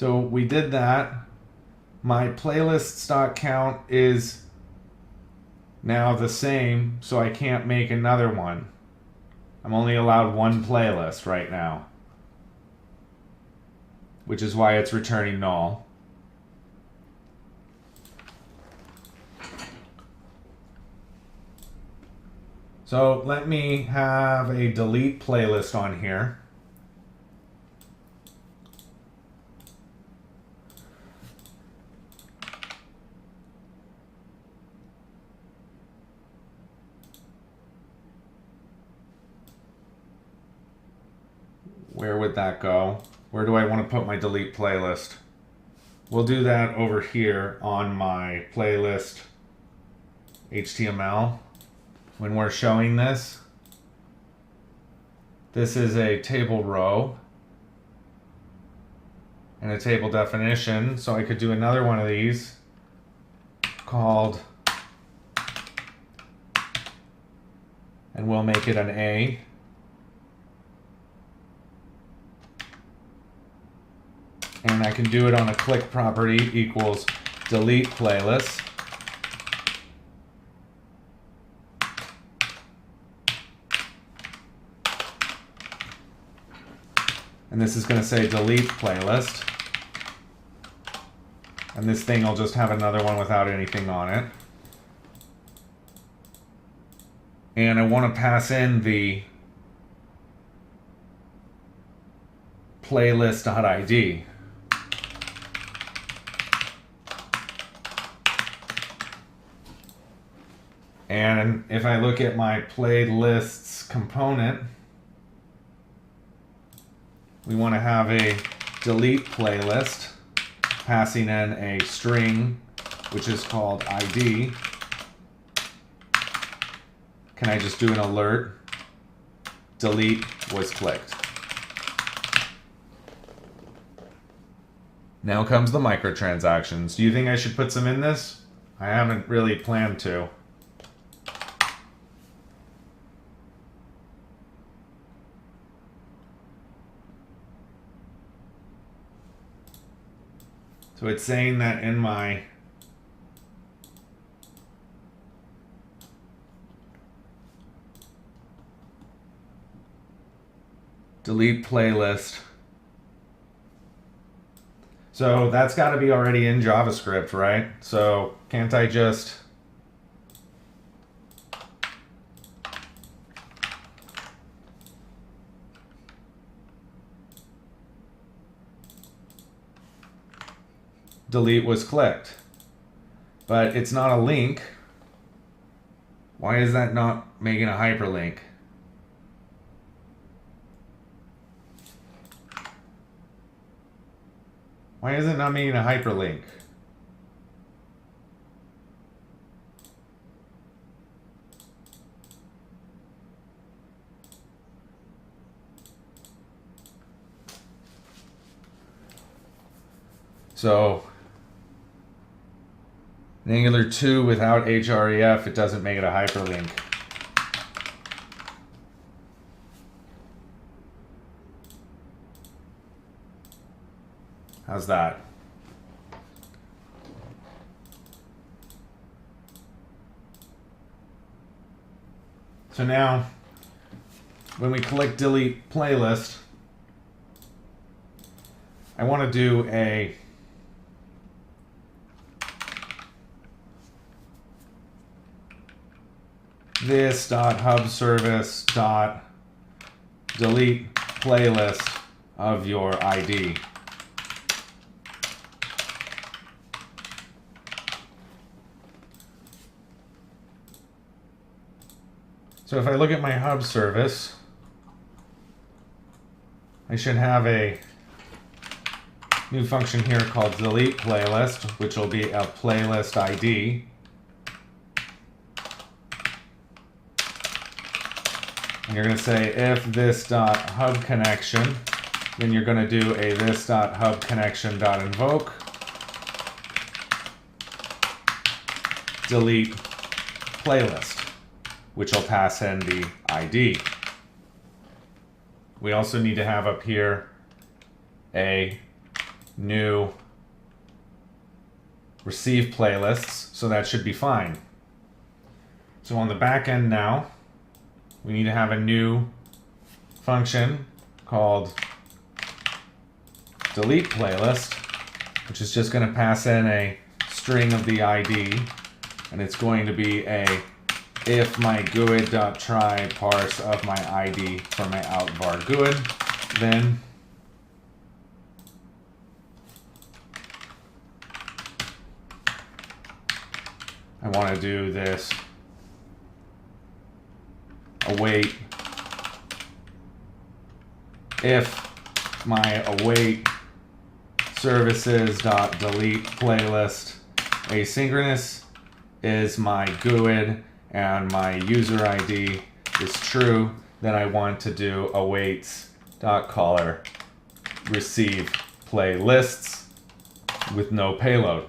So we did that. My playlists.count is now the same, so I can't make another one. I'm only allowed one playlist right now, which is why it's returning null. So let me have a delete playlist on here. Where would that go? Where do I want to put my delete playlist? We'll do that over here on my playlist HTML. When we're showing this, this is a table row and a table definition. So I could do another one of these called, and we'll make it an A. And I can do it on a click property equals delete playlist. And this is going to say delete playlist. And this thing will just have another one without anything on it. And I want to pass in the playlist.id. And if I look at my playlists component, we want to have a delete playlist, passing in a string, which is called ID. Can I just do an alert? Delete was clicked. Now comes the microtransactions. Do you think I should put some in this? I haven't really planned to. So it's saying that in my delete playlist. So that's got to be already in JavaScript, right? So can't I just delete was clicked? But it's not a link. Why is that not making a hyperlink? Why is it not making a hyperlink? So in Angular 2 without href, it doesn't make it a hyperlink. How's that? So now, when we click delete playlist, I want to do a this.hubservice.delete playlist of your ID. So if I look at my hub service, I should have a new function here called delete playlist, which will be a playlist ID. And you're going to say if this.hubConnection, then you're going to do a this.hubConnection.invoke delete playlist, which will pass in the ID. We also need to have up here a new receive playlists, so that should be fine. So on the back end now, we need to have a new function called delete playlist, which is just going to pass in a string of the ID, and it's going to be a if my GUID.try parse of my ID for my out var GUID, then I want to do this await if my await services.delete playlist asynchronous is my GUID and my user ID is true, then I want to do awaits.caller receive playlists with no payload.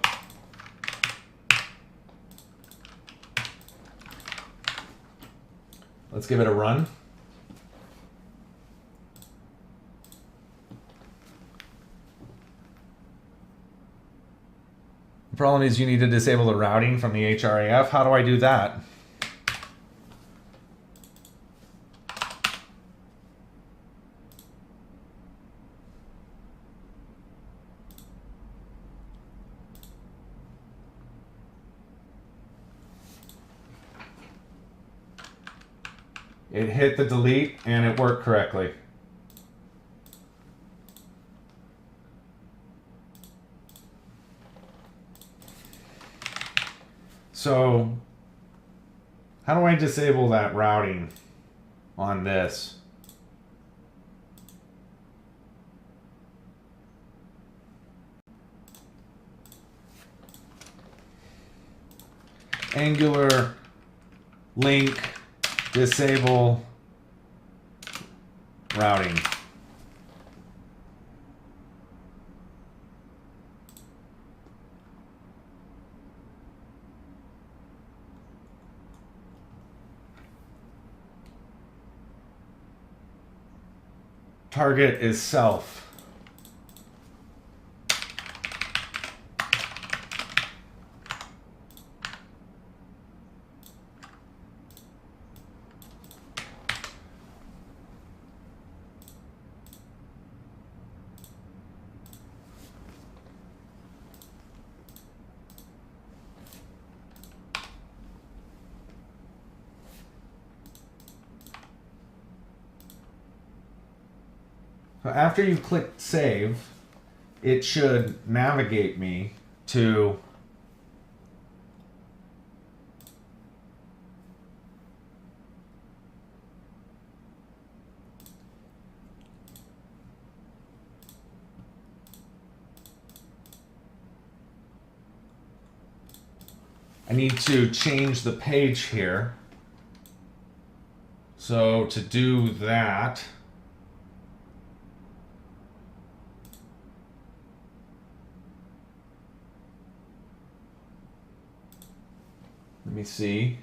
Let's give it a run. The problem is you need to disable the routing from the href. How do I do that? It hit the delete and it worked correctly. So, how do I disable that routing on this? Angular link disable routing. Target is self. So after you click save, it should navigate me to I need to change the page here. So to do that, let me see.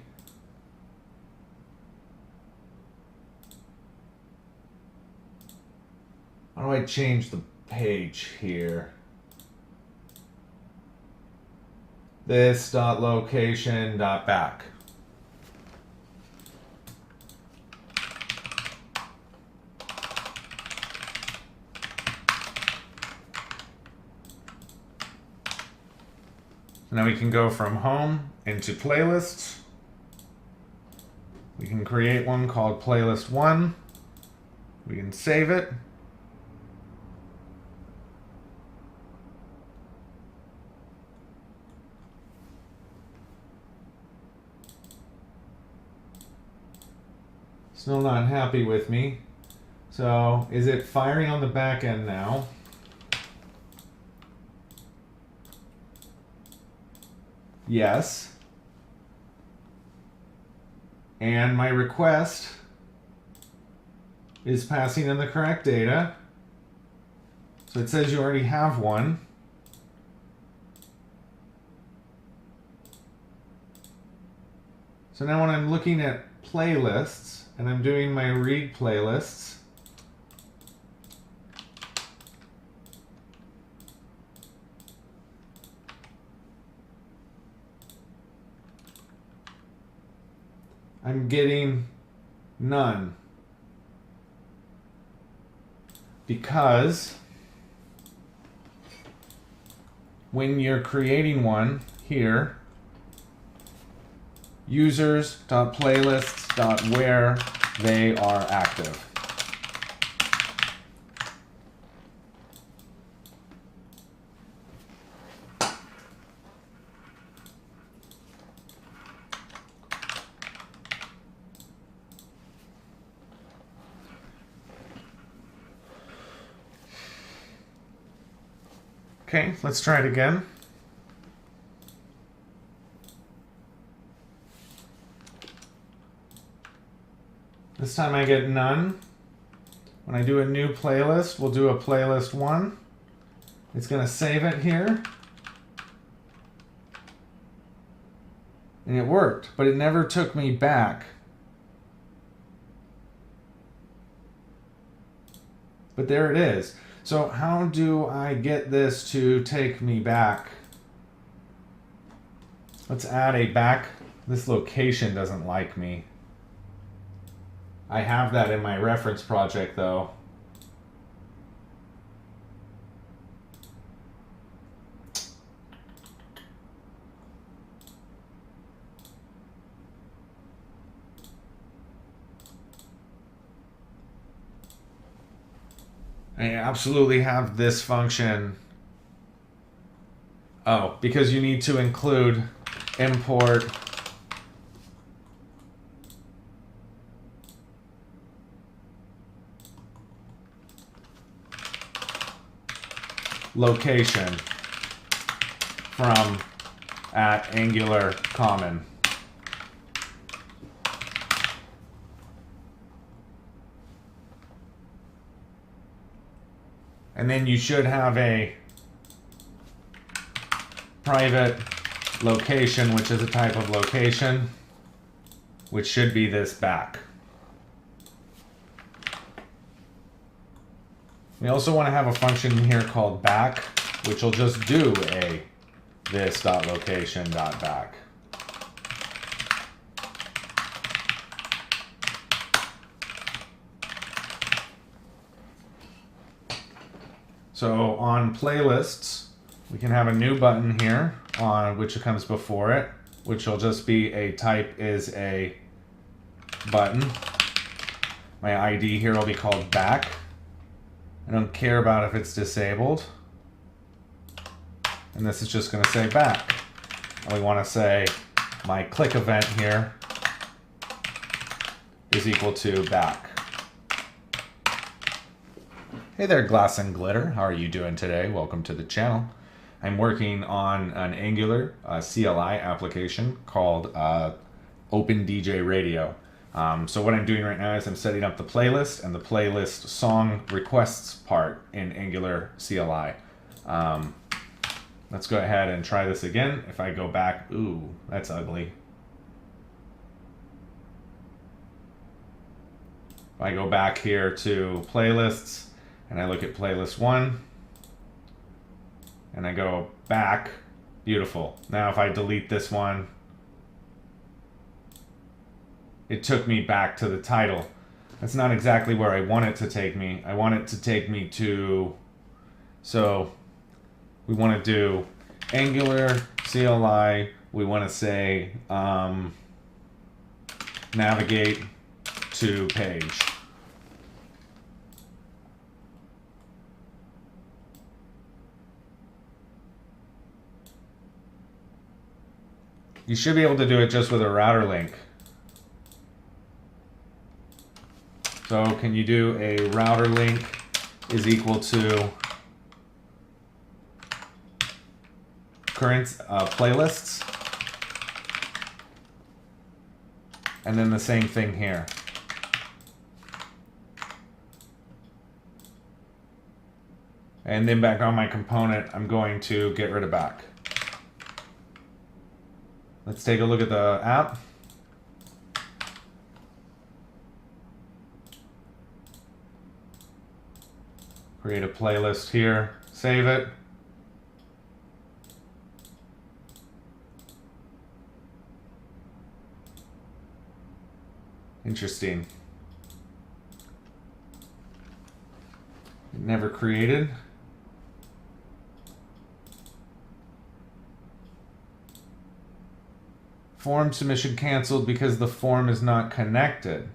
How do I change the page here? This dot location dot back. So now we can go from home into playlists. We can create one called playlist 1. We can save it. Still not happy with me. So is it firing on the back end now? Yes. And my request is passing in the correct data. So it says you already have one. So now when I'm looking at playlists and I'm doing my read playlists, I'm getting none. Because when you're creating one here, users.playlists.where they are active. Okay, let's try it again. This time I get none. When I do a new playlist, we'll do a playlist 1. It's going to save it here. And it worked, but it never took me back. But there it is. So how do I get this to take me back? Let's add a back. This location doesn't like me. I have that in my reference project though. I absolutely have this function. Oh, because you need to include import location from @Angular common. And then you should have a private location, which is a type of location, which should be this back. We also want to have a function here called back, which will just do a this.location.back. So on playlists, we can have a new button here on which comes before it, which will just be a type is a button. My ID here will be called back. I don't care about if it's disabled. And this is just going to say back. And we want to say my click event here is equal to back. Hey there, Glass and Glitter. How are you doing today? Welcome to the channel. I'm working on an Angular CLI application called OpenDJ Radio. So what I'm doing right now is I'm setting up the playlist and the playlist song requests part in Angular CLI. Let's go ahead and try this again. If I go back, ooh, that's ugly. If I go back here to playlists and I look at playlist 1 and I go back, beautiful. Now if I delete this one, it took me back to the title. That's not exactly where I want it to take me. I want it to take me to, so we want to do Angular CLI. We want to say navigate to page. You should be able to do it just with a RouterLink. So can you do a RouterLink is equal to current playlists? And then the same thing here. And then back on my component, I'm going to get rid of back. Let's take a look at the app. Create a playlist here, save it. Interesting. Never created. Form submission canceled because the form is not connected.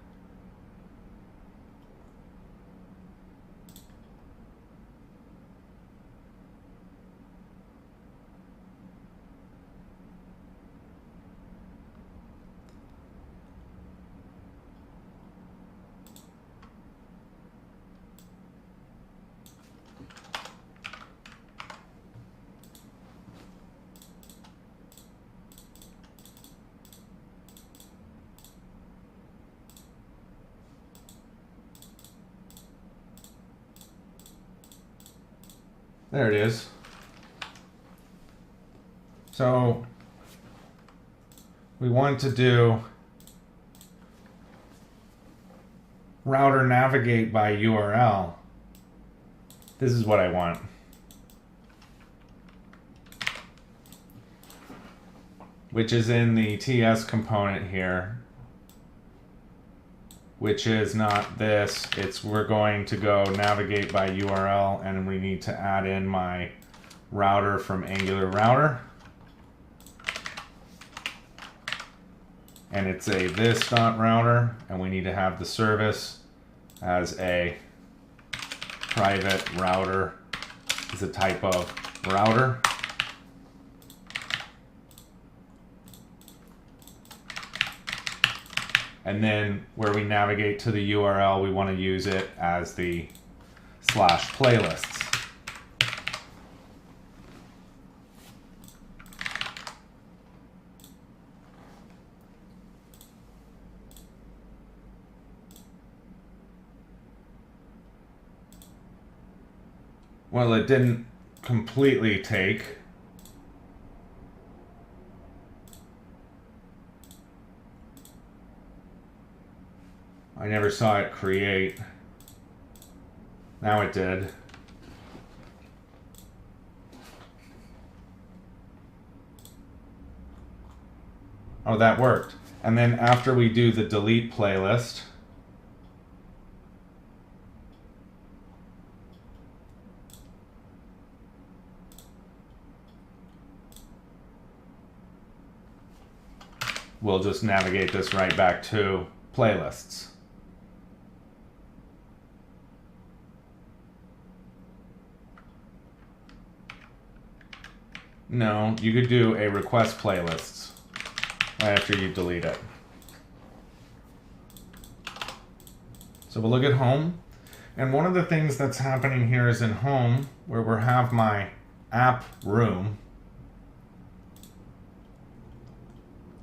There it is. So we want to do router navigate by URL. This is what I want. Which is in the TS component here. Which is not this, it's we're going to go navigate by URL, and we need to add in my router from Angular router. And it's a this.router, and we need to have the service as a private router is a type of router. And then where we navigate to the URL, we want to use it as the /playlists. Well, it didn't completely take. I never saw it create. Now it did. Oh, that worked. And then after we do the delete playlist, we'll just navigate this right back to playlists. No, you could do a request playlists right after you delete it. So we'll look at home. And one of the things that's happening here is in home, where we have my app room.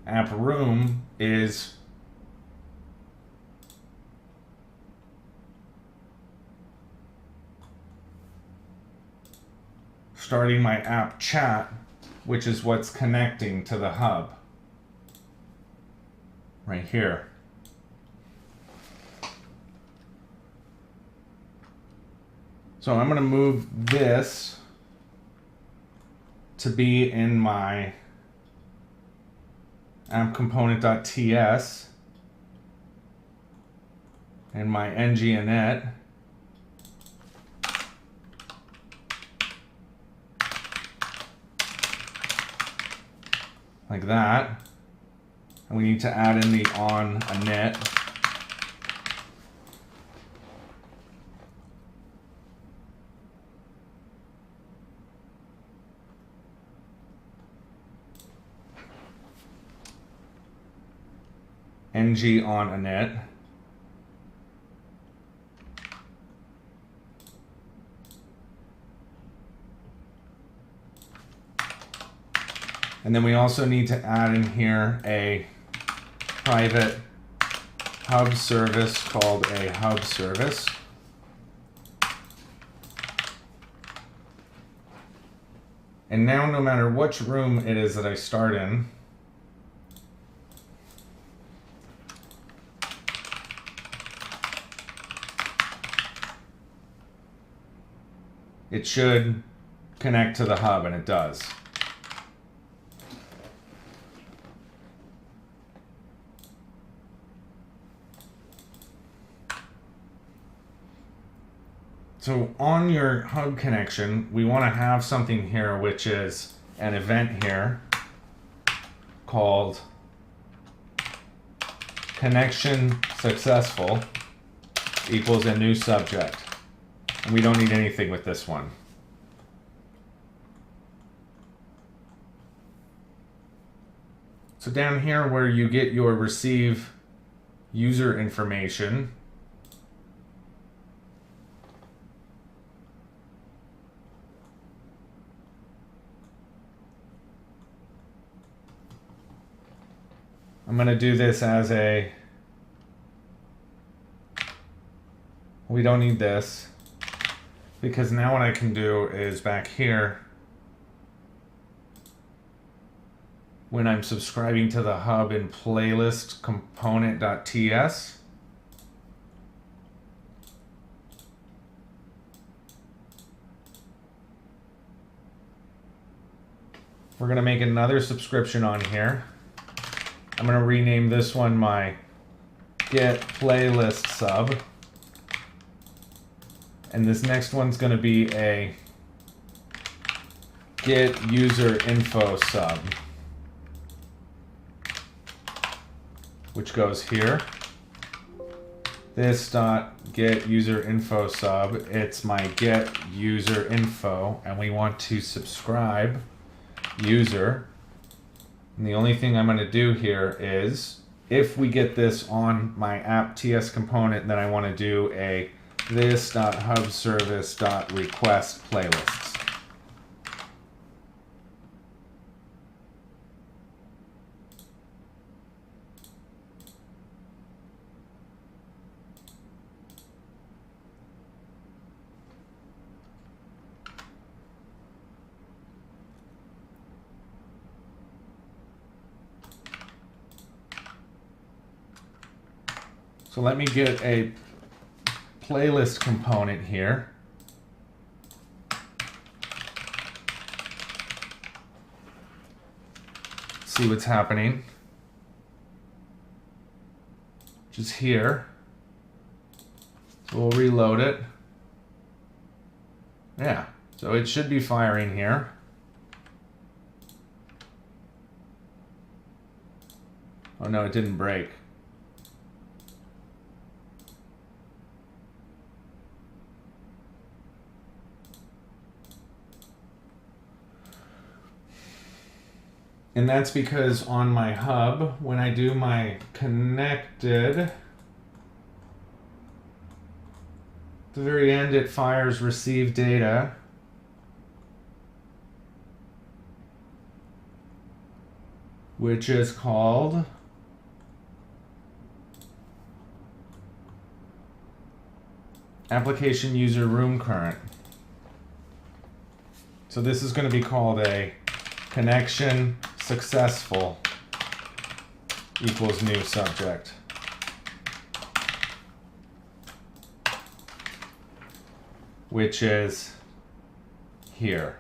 App room is starting my app chat, which is what's connecting to the hub right here. So I'm going to move this to be in my app component.ts and my ng-init. Like that. And we need to add in the on init. ng on init. And then we also need to add in here a private hub service called a hub service. And now no matter which room it is that I start in, it should connect to the hub, and it does. So on your hub connection, we want to have something here which is an event here called connection successful equals a new subject. And we don't need anything with this one. So down here where you get your receive user information, I'm going to do this as a, we don't need this, because now what I can do is back here, when I'm subscribing to the hub in playlist component.ts, we're going to make another subscription on here. I'm going to rename this one my get playlist sub. And this next one's going to be a get user info sub, which goes here. This dot get user info sub, it's my get user info, and we want to subscribe user. And the only thing I'm going to do here is, if we get this on my app TS component, then I want to do a this.hubservice.request playlists. So let me get a playlist component here. See what's happening. Which is here. So we'll reload it. Yeah, so it should be firing here. Oh no, it didn't break. And that's because on my hub, when I do my connected, at the very end it fires receive data. Which is called application user room current. So this is going to be called a connection successful equals new subject. Which is here.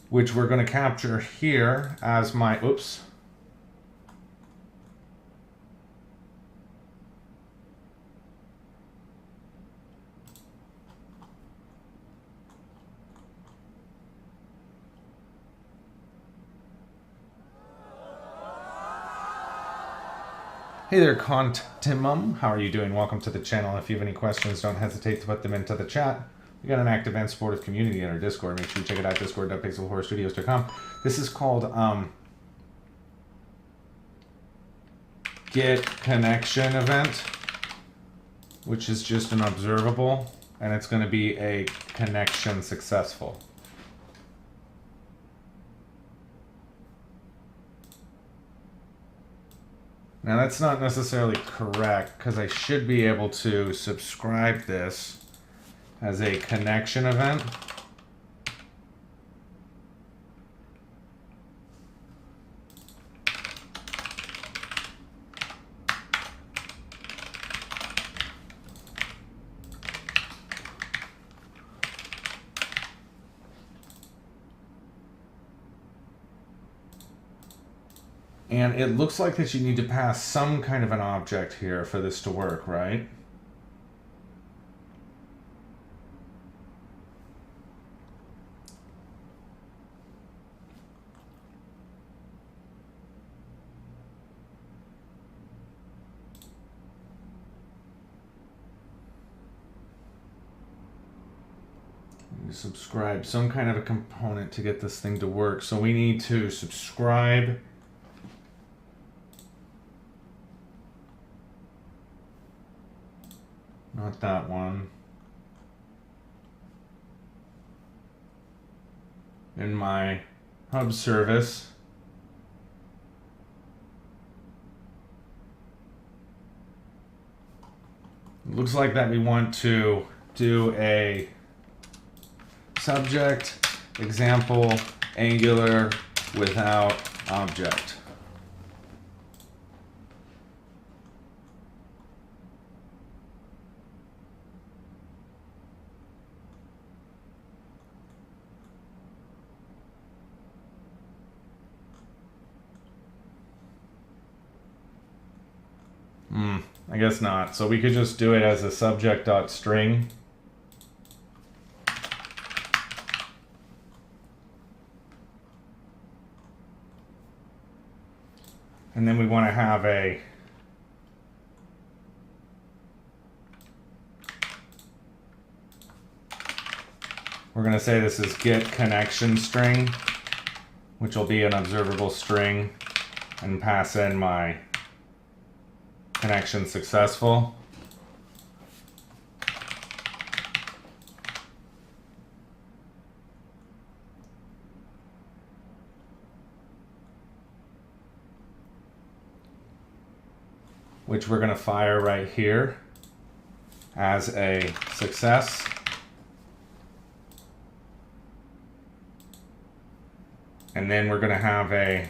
Which we're going to capture here as my, oops. Hey there, Contimum. How are you doing? Welcome to the channel. If you have any questions, don't hesitate to put them into the chat. We got an active and supportive community in our Discord. Make sure you check it out, discord.pixelhorrorstudios.com. This is called get connection event, which is just an observable, and it's going to be a connection successful. Now that's not necessarily correct, because I should be able to subscribe this as a connection event. And it looks like that you need to pass some kind of an object here for this to work, right? Subscribe some kind of a component to get this thing to work. So we need to subscribe not that one. In my hub service, it looks like that we want to do a subject example Angular without object. I guess not. So we could just do it as a subject.string. And then we want to have a we're going to say this is get connection string, which will be an observable string, and pass in my connection successful. Which we're going to fire right here as a success. And then we're going to have a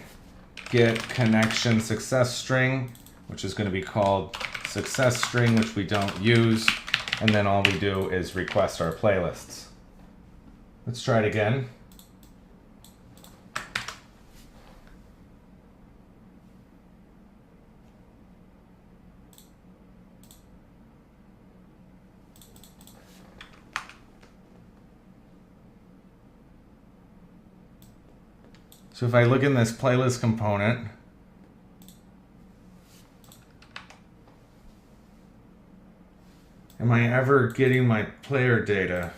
get connection success string, which is going to be called success string, which we don't use. And then all we do is request our playlists. Let's try it again. So if I look in this playlist component, am I ever getting my player data?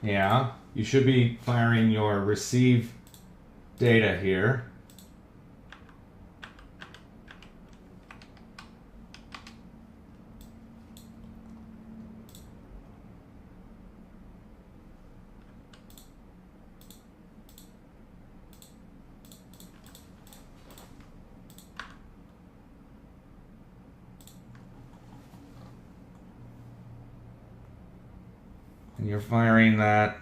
Yeah, you should be firing your receive data here. And you're firing that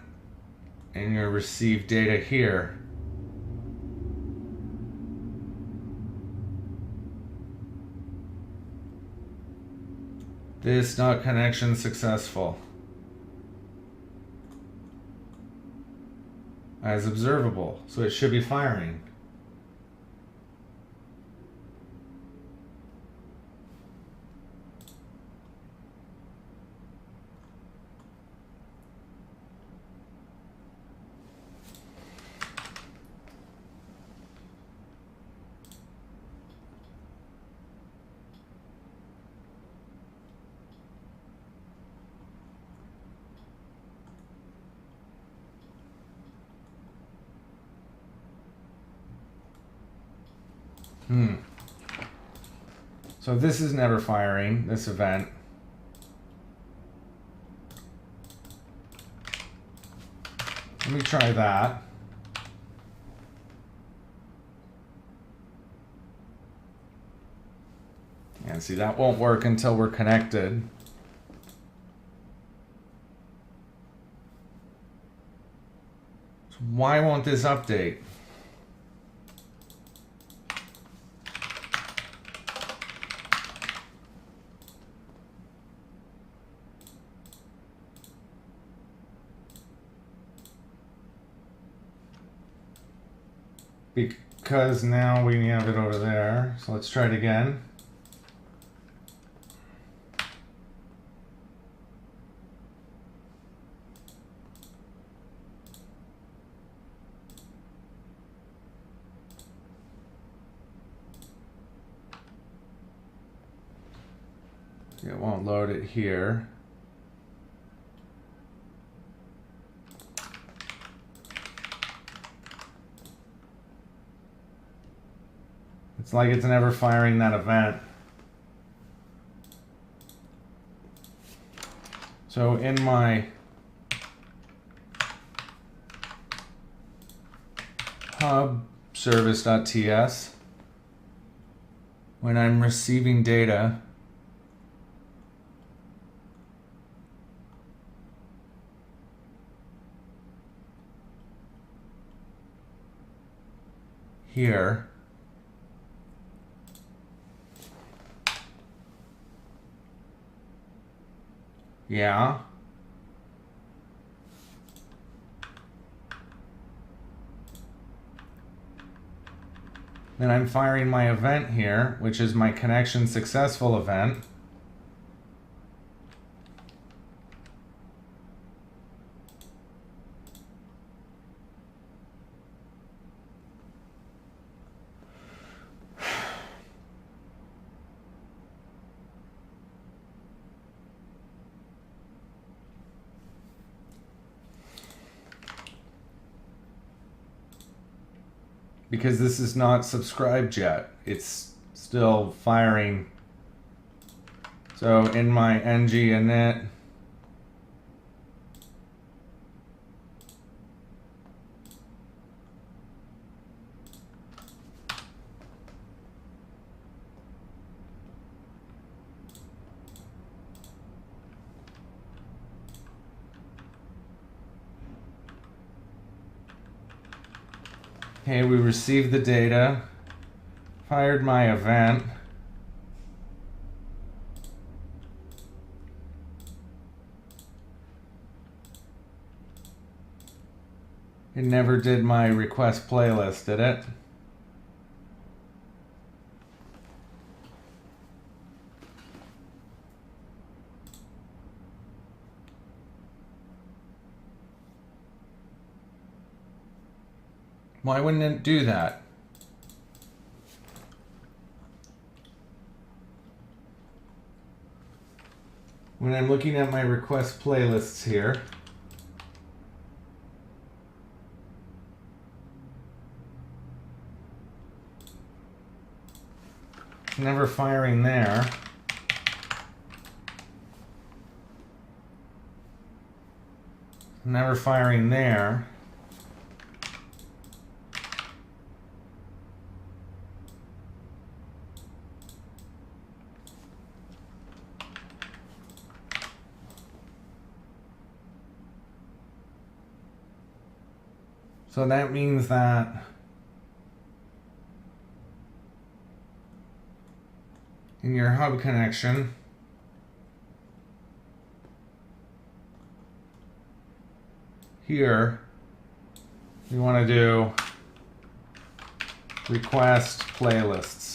in your receive data here. This not connection successful as observable, so it should be firing. So this is never firing, this event. Let me try that. And see, that won't work until we're connected. So why won't this update? because now we have it over there. So let's try it again. It won't load it here. It's like it's never firing that event. So in my HubService.ts, when I'm receiving data, here, yeah, then I'm firing my event here, which is my connection successful event. Because this is not subscribed yet. It's still firing. So in my ng init, okay, we received the data, fired my event. It never did my request playlist, did it? Why wouldn't it do that? When I'm looking at my request playlists here, it's never firing there. Never firing there. So that means that in your hub connection, here, you want to do request playlists.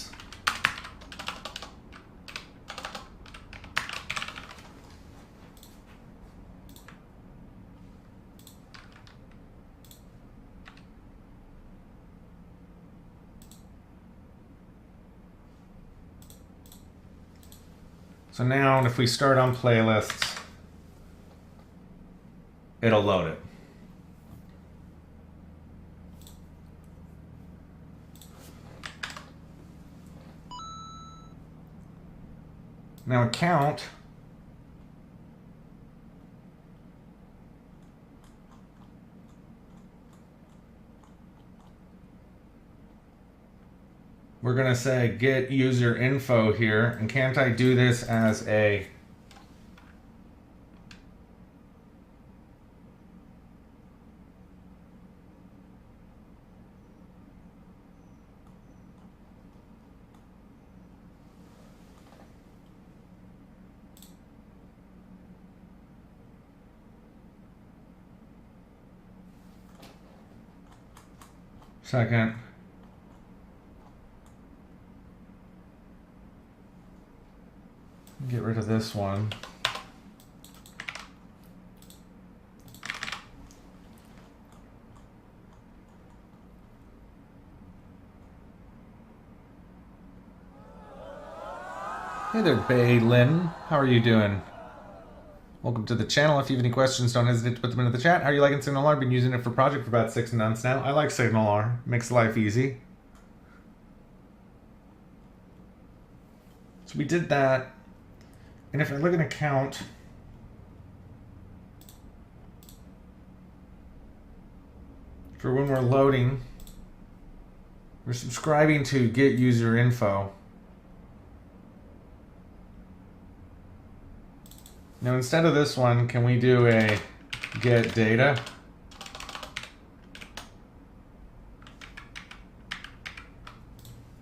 So now if we start on playlists, it'll load it. Now account, we're going to say get user info here, and can't I do this as a second Get rid of this one. Hey there, Baylin. How are you doing? Welcome to the channel. If you have any questions, don't hesitate to put them into the chat. How are you liking SignalR? I've been using it for project for about 6 months now. I like SignalR. Makes life easy. So we did that. And if I look at an account, for when we're loading, we're subscribing to get user info. Now instead of this one, can we do a get data?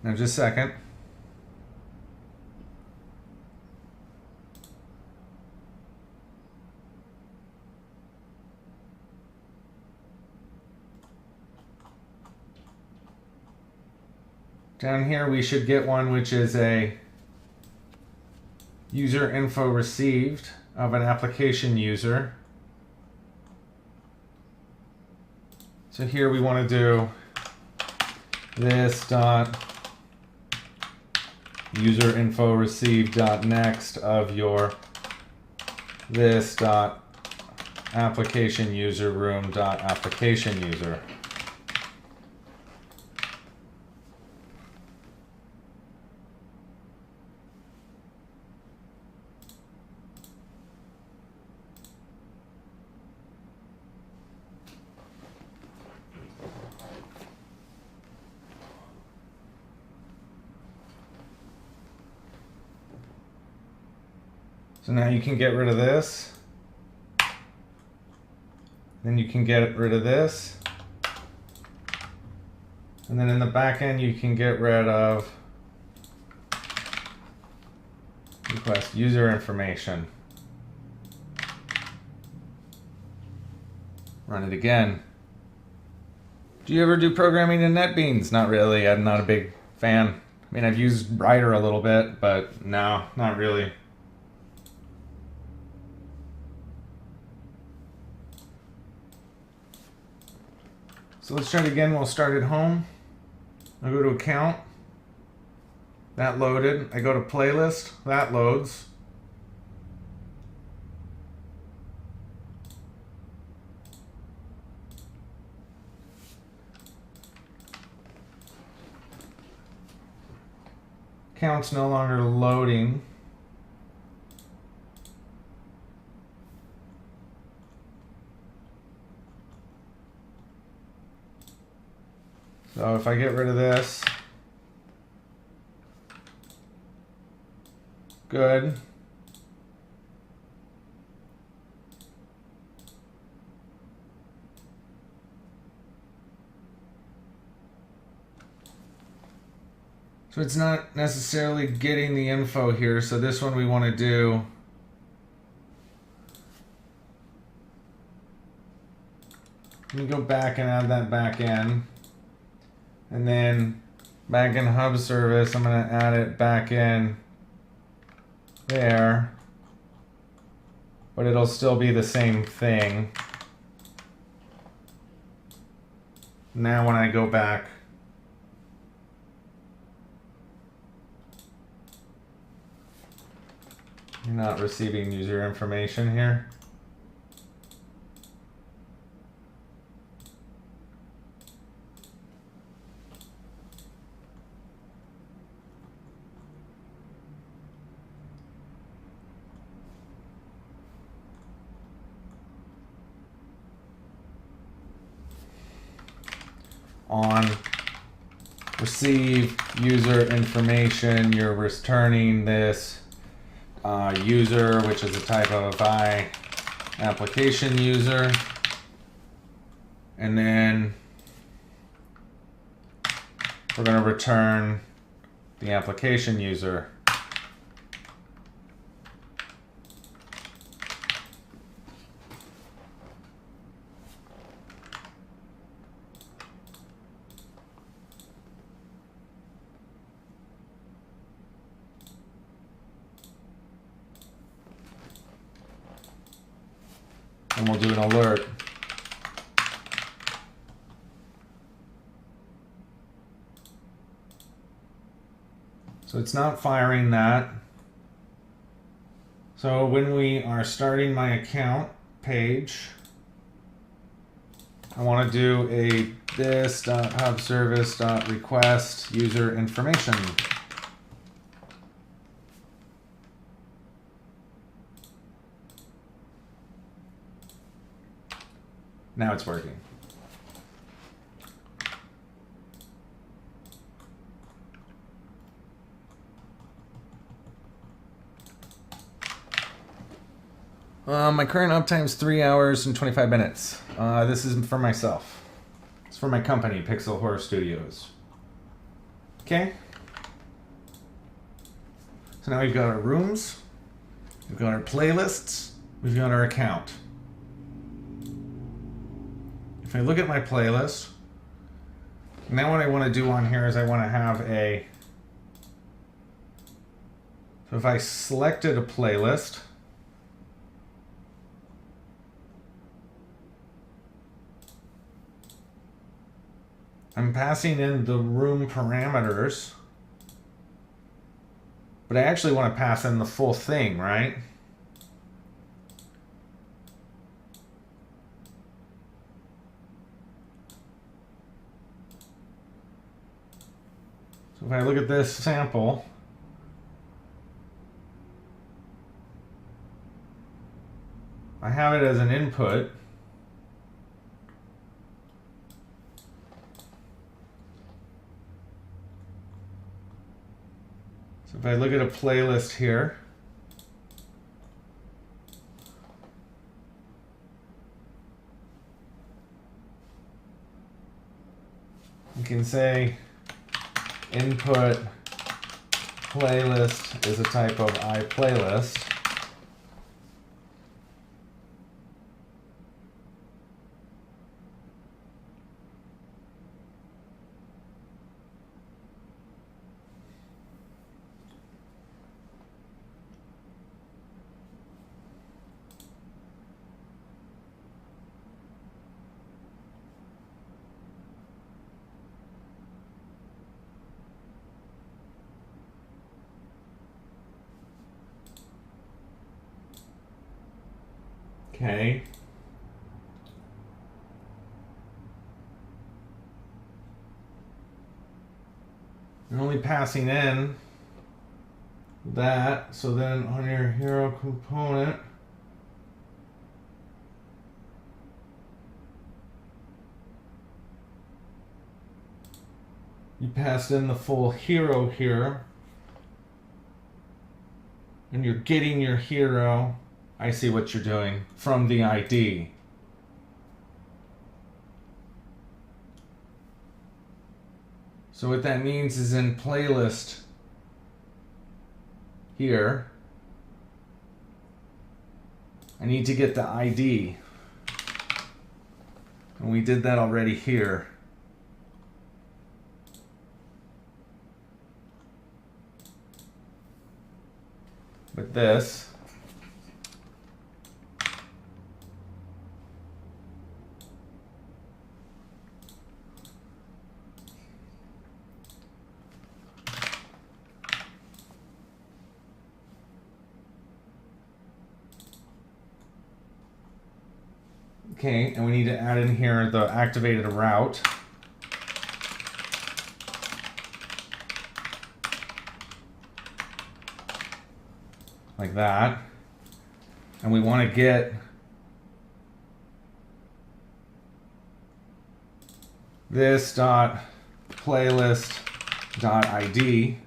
Now just a second. Down here we should get one which is a user info received of an application user. So here we want to do this dot user info received dot next of your this dot application user room dot application user. So now you can get rid of this. Then you can get rid of this. And then in the back end, you can get rid of request user information. Run it again. Do you ever do programming in NetBeans? Not really. I'm not a big fan. I mean, I've used Writer a little bit, but no, not really. So let's try it again. We'll start at home. I'll go to account. That loaded. I go to playlist. That loads. Account's no longer loading. So if I get rid of this, good. So it's not necessarily getting the info here. So this one we want to do let me go back and add that back in. And then back in HubService, I'm going to add it back in there. But it'll still be the same thing. Now when I go back, you're not receiving user information here. On receive user information, you're returning this user, which is a type of I application user. And then we're going to return the application user. and we'll do an alert. So it's not firing that. So when we are starting my account page, I want to do a this.hubservice.request user information. Now it's working. My current uptime is 3 hours and 25 minutes. This is for myself. It's for my company, Pixel Horror Studios. Okay. So now we've got our rooms, we've got our playlists, we've got our account. If I look at my playlist, now what I want to do on here is I want to have a, so if I selected a playlist, I'm passing in the room parameters, but I actually want to pass in the full thing, right? So if I look at this sample, I have it as an input. So if I look at a playlist here, you can say input playlist is a type of iPlaylist. Okay. You're only passing in that, so then on your hero component, you passed in the full hero here, and you're getting your hero. I see what you're doing from the ID. So what that means is in playlist here, I need to get the ID. And we did that already here. With this. Okay, and we need to add in here the activated route. Like that. And we want to get this dot playlist dot ID,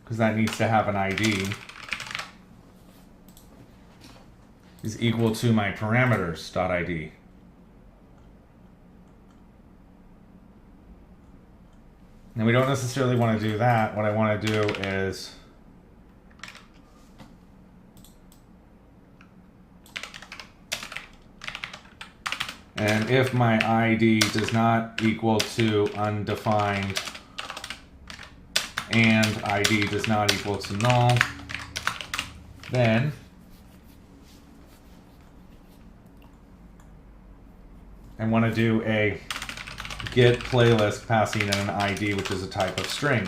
because that needs to have an ID, is equal to my parameters dot ID. Now we don't necessarily want to do that. What I want to do is and if my ID does not equal to undefined and ID does not equal to null, Then I want to do a get playlist passing in an ID, which is a type of string.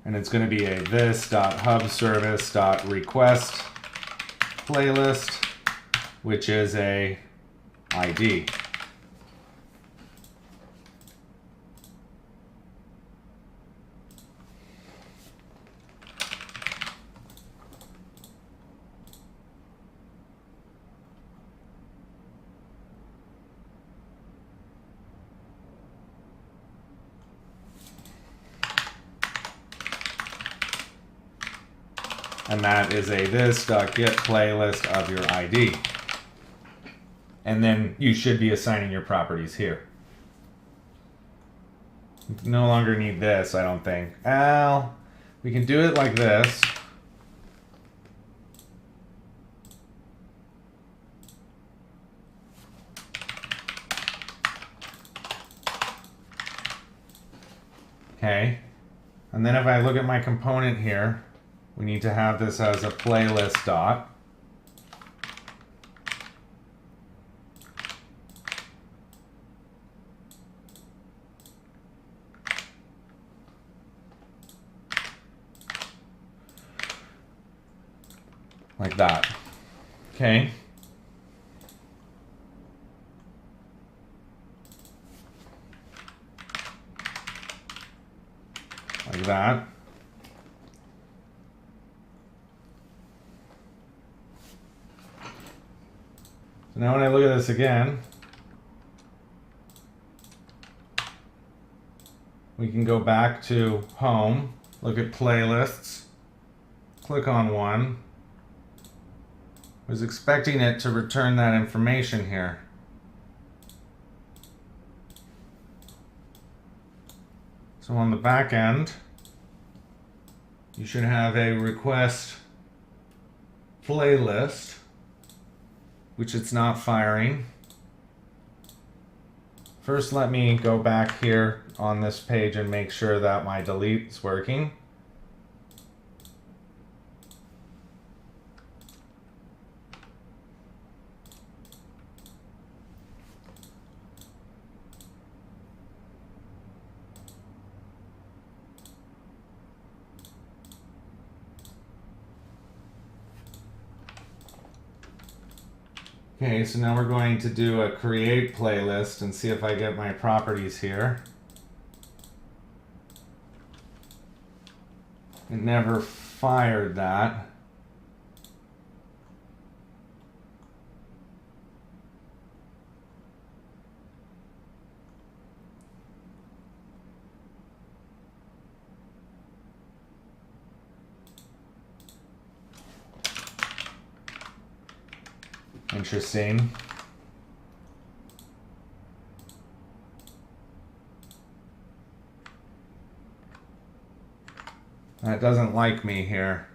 And it's going to be a this.hubservice.request playlist, which is a ID. And that is a this.getPlaylist of your ID. And then you should be assigning your properties here. No longer need this, I don't think. Well, we can do it like this. Okay. And then if I look at my component here, we need to have this as a playlist dot. Like that. Okay. Like that. So now when I look at this again, we can go back to home, look at playlists, click on one. I was expecting it to return that information here. So on the back end, you should have a request playlist, which it's not firing. First, let me go back here on this page and make sure that my delete's working. Okay, so now we're going to do a create playlist and see if I get my properties here. It never fired that. Interesting. That doesn't like me here.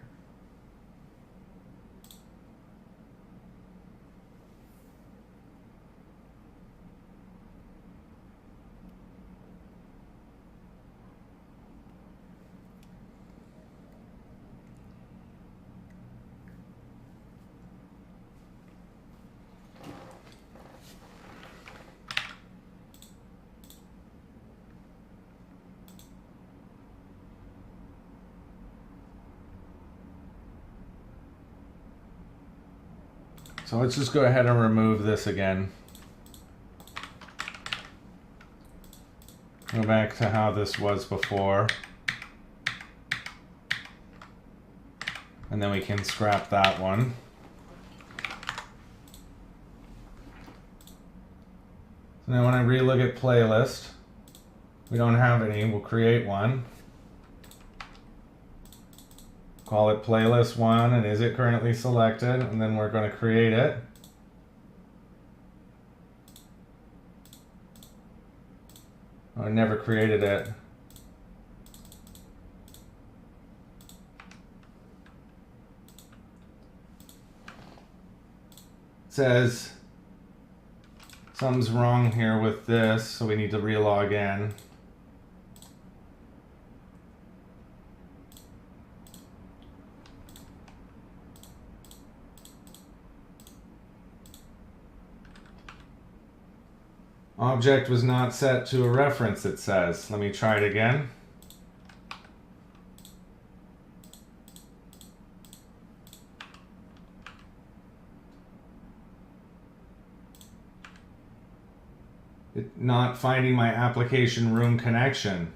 So let's just go ahead and remove this again. Go back to how this was before. And then we can scrap that one. So now when I relook at playlist, we don't have any, we'll create one. Call it playlist 1 and is it currently selected, and then we're going to create it. Oh, I never created it. It says something's wrong here with this, so we need to relog in. Object was not set to a reference, it says. Let me try it again. Not finding my application room connection.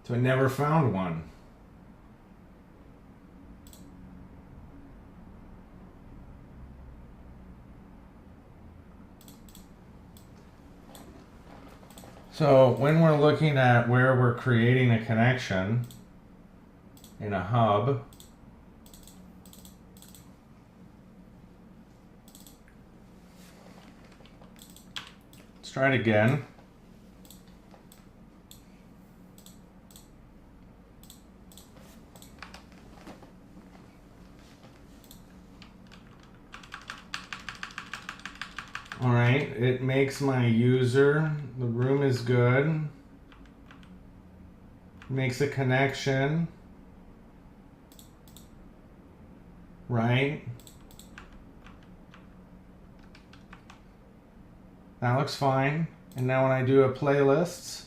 So I never found one. So when we're looking at where we're creating a connection in a hub, let's try it again. All right, it makes my user, the room is good, makes a connection, right? That looks fine. And now when I do a playlist,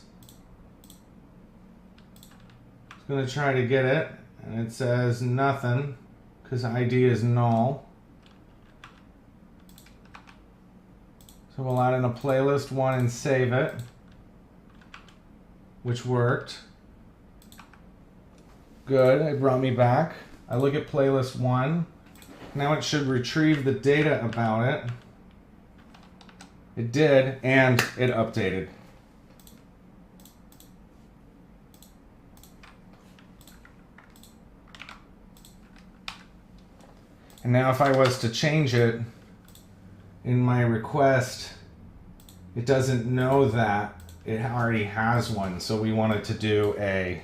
it's gonna try to get it, and it says nothing, because ID is null. So we'll add in a playlist one and save it, which worked. Good, it brought me back. I look at playlist one. Now it should retrieve the data about it. It did, and it updated. And now if I was to change it, in my request, it doesn't know that it already has one. So we wanted to do a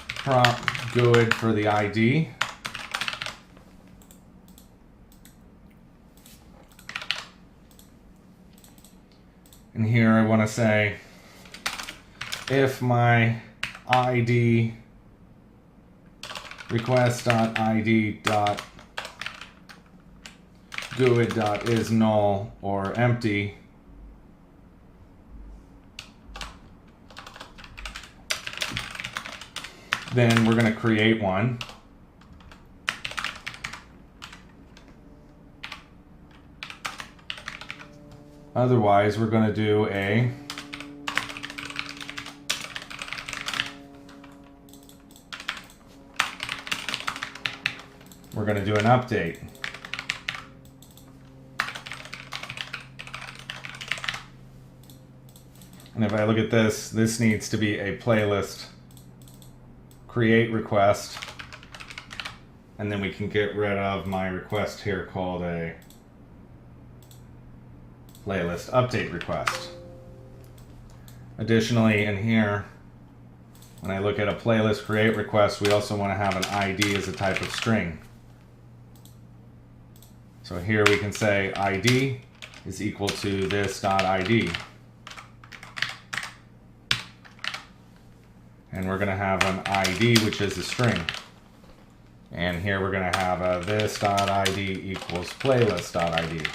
prop good for the ID. And here I want to say, if my ID request.id GUID.is null or empty, then we're going to create one. Otherwise, we're going to do an update. And if I look at this, this needs to be a playlist create request. And then we can get rid of my request here called a playlist update request. Additionally, in here, when I look at a playlist create request, we also want to have an ID as a type of string. So here we can say ID is equal to this.id. And we're going to have an ID, which is a string. And here we're going to have a this.id equals playlist.id.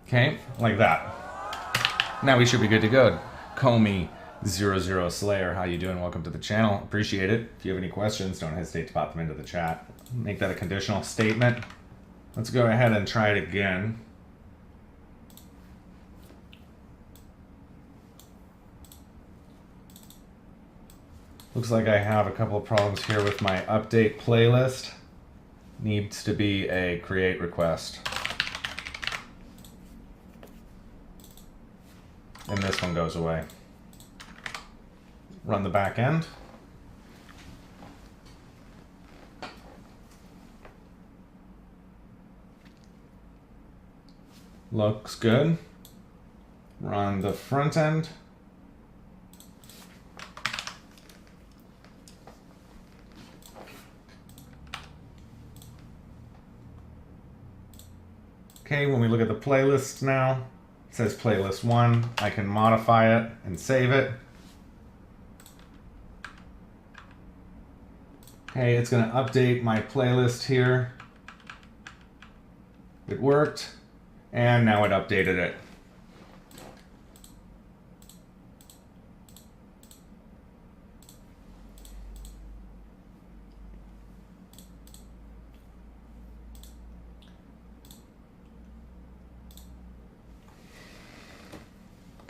Okay, like that. Now we should be good to go. Comey00 Slayer, how you doing? Welcome to the channel. Appreciate it. If you have any questions, don't hesitate to pop them into the chat. Make that a conditional statement. Let's go ahead and try it again. Looks like I have a couple of problems here with my update playlist. Needs to be a create request. And this one goes away. Run the back end. Looks good. Run the front end. Okay, when we look at the playlist now, it says playlist 1. I can modify it and save it. Okay, it's going to update my playlist here. It worked, and now it updated it.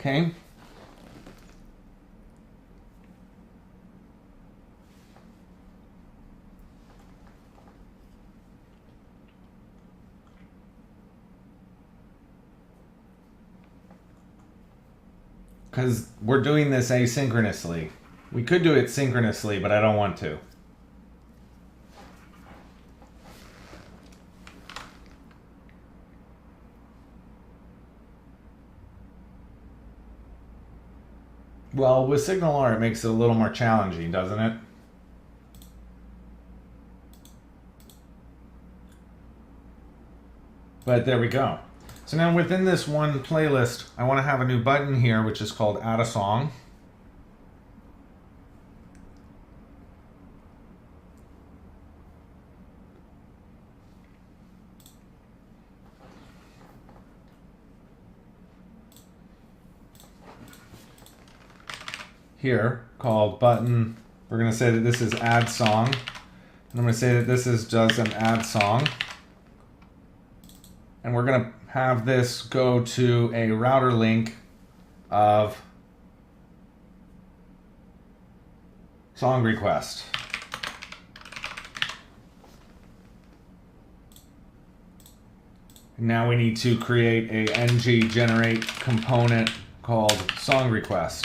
Okay. Because we're doing this asynchronously. We could do it synchronously, but I don't want to. Well, with SignalR, it makes it a little more challenging, doesn't it? But there we go. So now within this one playlist, I want to have a new button here, which is called Add a Song. Here, called button. We're going to say that this is Add Song. And I'm going to say that this is just an Add Song. And we're going to have this go to a RouterLink of song request. Now we need to create a ng generate component called song request.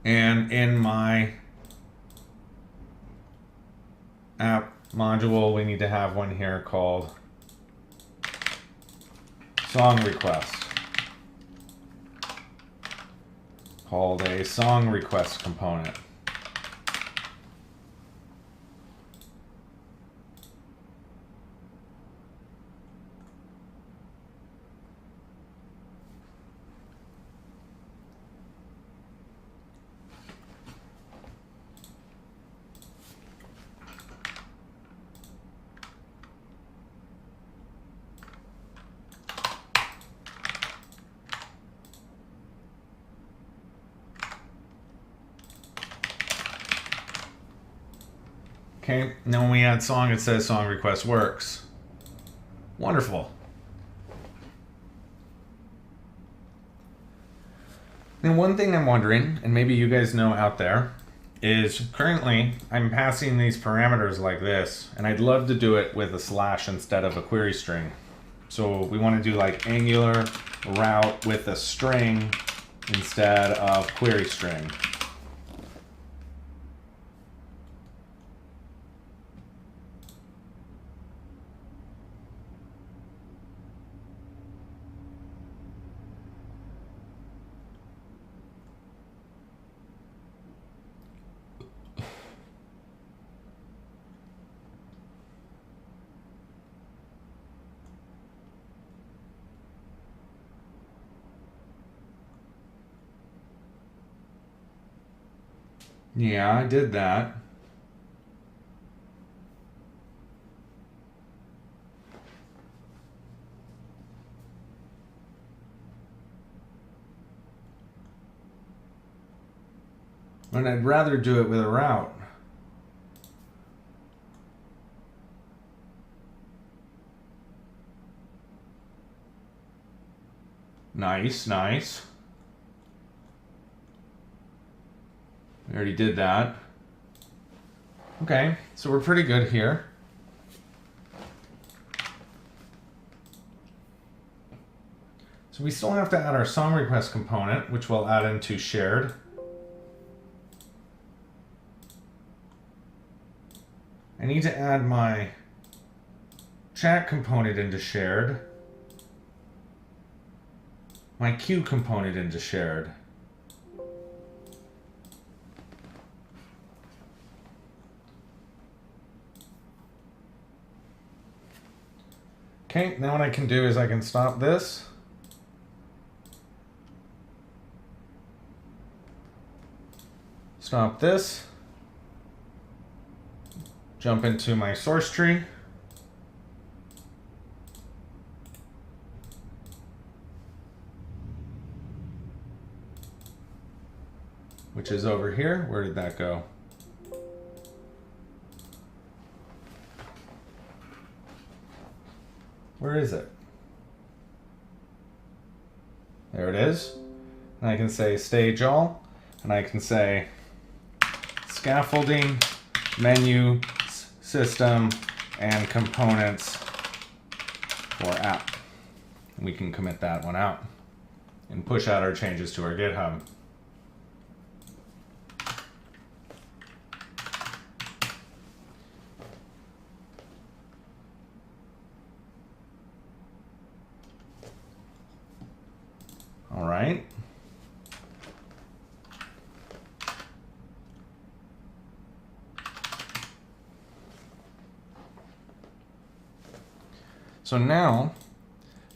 And in my app module, we need to have one here called song request, called a song request component. Okay, now when we add song, it says song request works. Wonderful. Now one thing I'm wondering, and maybe you guys know out there, is currently I'm passing these parameters like this, and I'd love to do it with a slash instead of a query string. So we want to do like Angular route with a string instead of query string. Yeah, I did that. And I'd rather do it with a route. Nice, nice. We already did that. Okay, so we're pretty good here. So we still have to add our song request component, which we'll add into shared. I need to add my chat component into shared, my queue component into shared. Okay, now what I can do is I can stop this. Stop this. Jump into my source tree. Which is over here. Where did that go? Where is it? There it is. And I can say stage all, and I can say scaffolding, menu, system, and components for app. And we can commit that one out and push out our changes to our GitHub. All right. So now,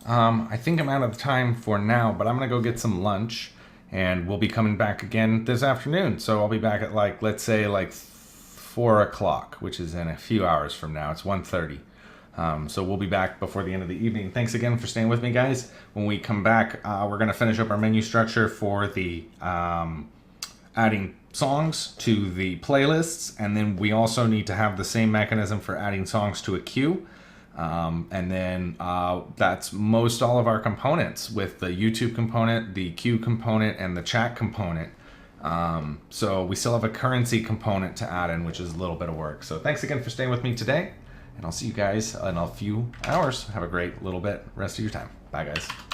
I think I'm out of time for now, but I'm gonna go get some lunch and we'll be coming back again this afternoon. So I'll be back at like, let's say like 4 o'clock, which is in a few hours from now. It's 1:30. So we'll be back before the end of the evening. Thanks again for staying with me, guys. When we come back, we're gonna finish up our menu structure for the adding songs to the playlists. And then we also need to have the same mechanism for adding songs to a queue. And then that's most all of our components with the YouTube component, the queue component, and the chat component. So we still have a currency component to add in, which is a little bit of work. So thanks again for staying with me today, and I'll see you guys in a few hours. Have a great little bit rest of your time. Bye, guys.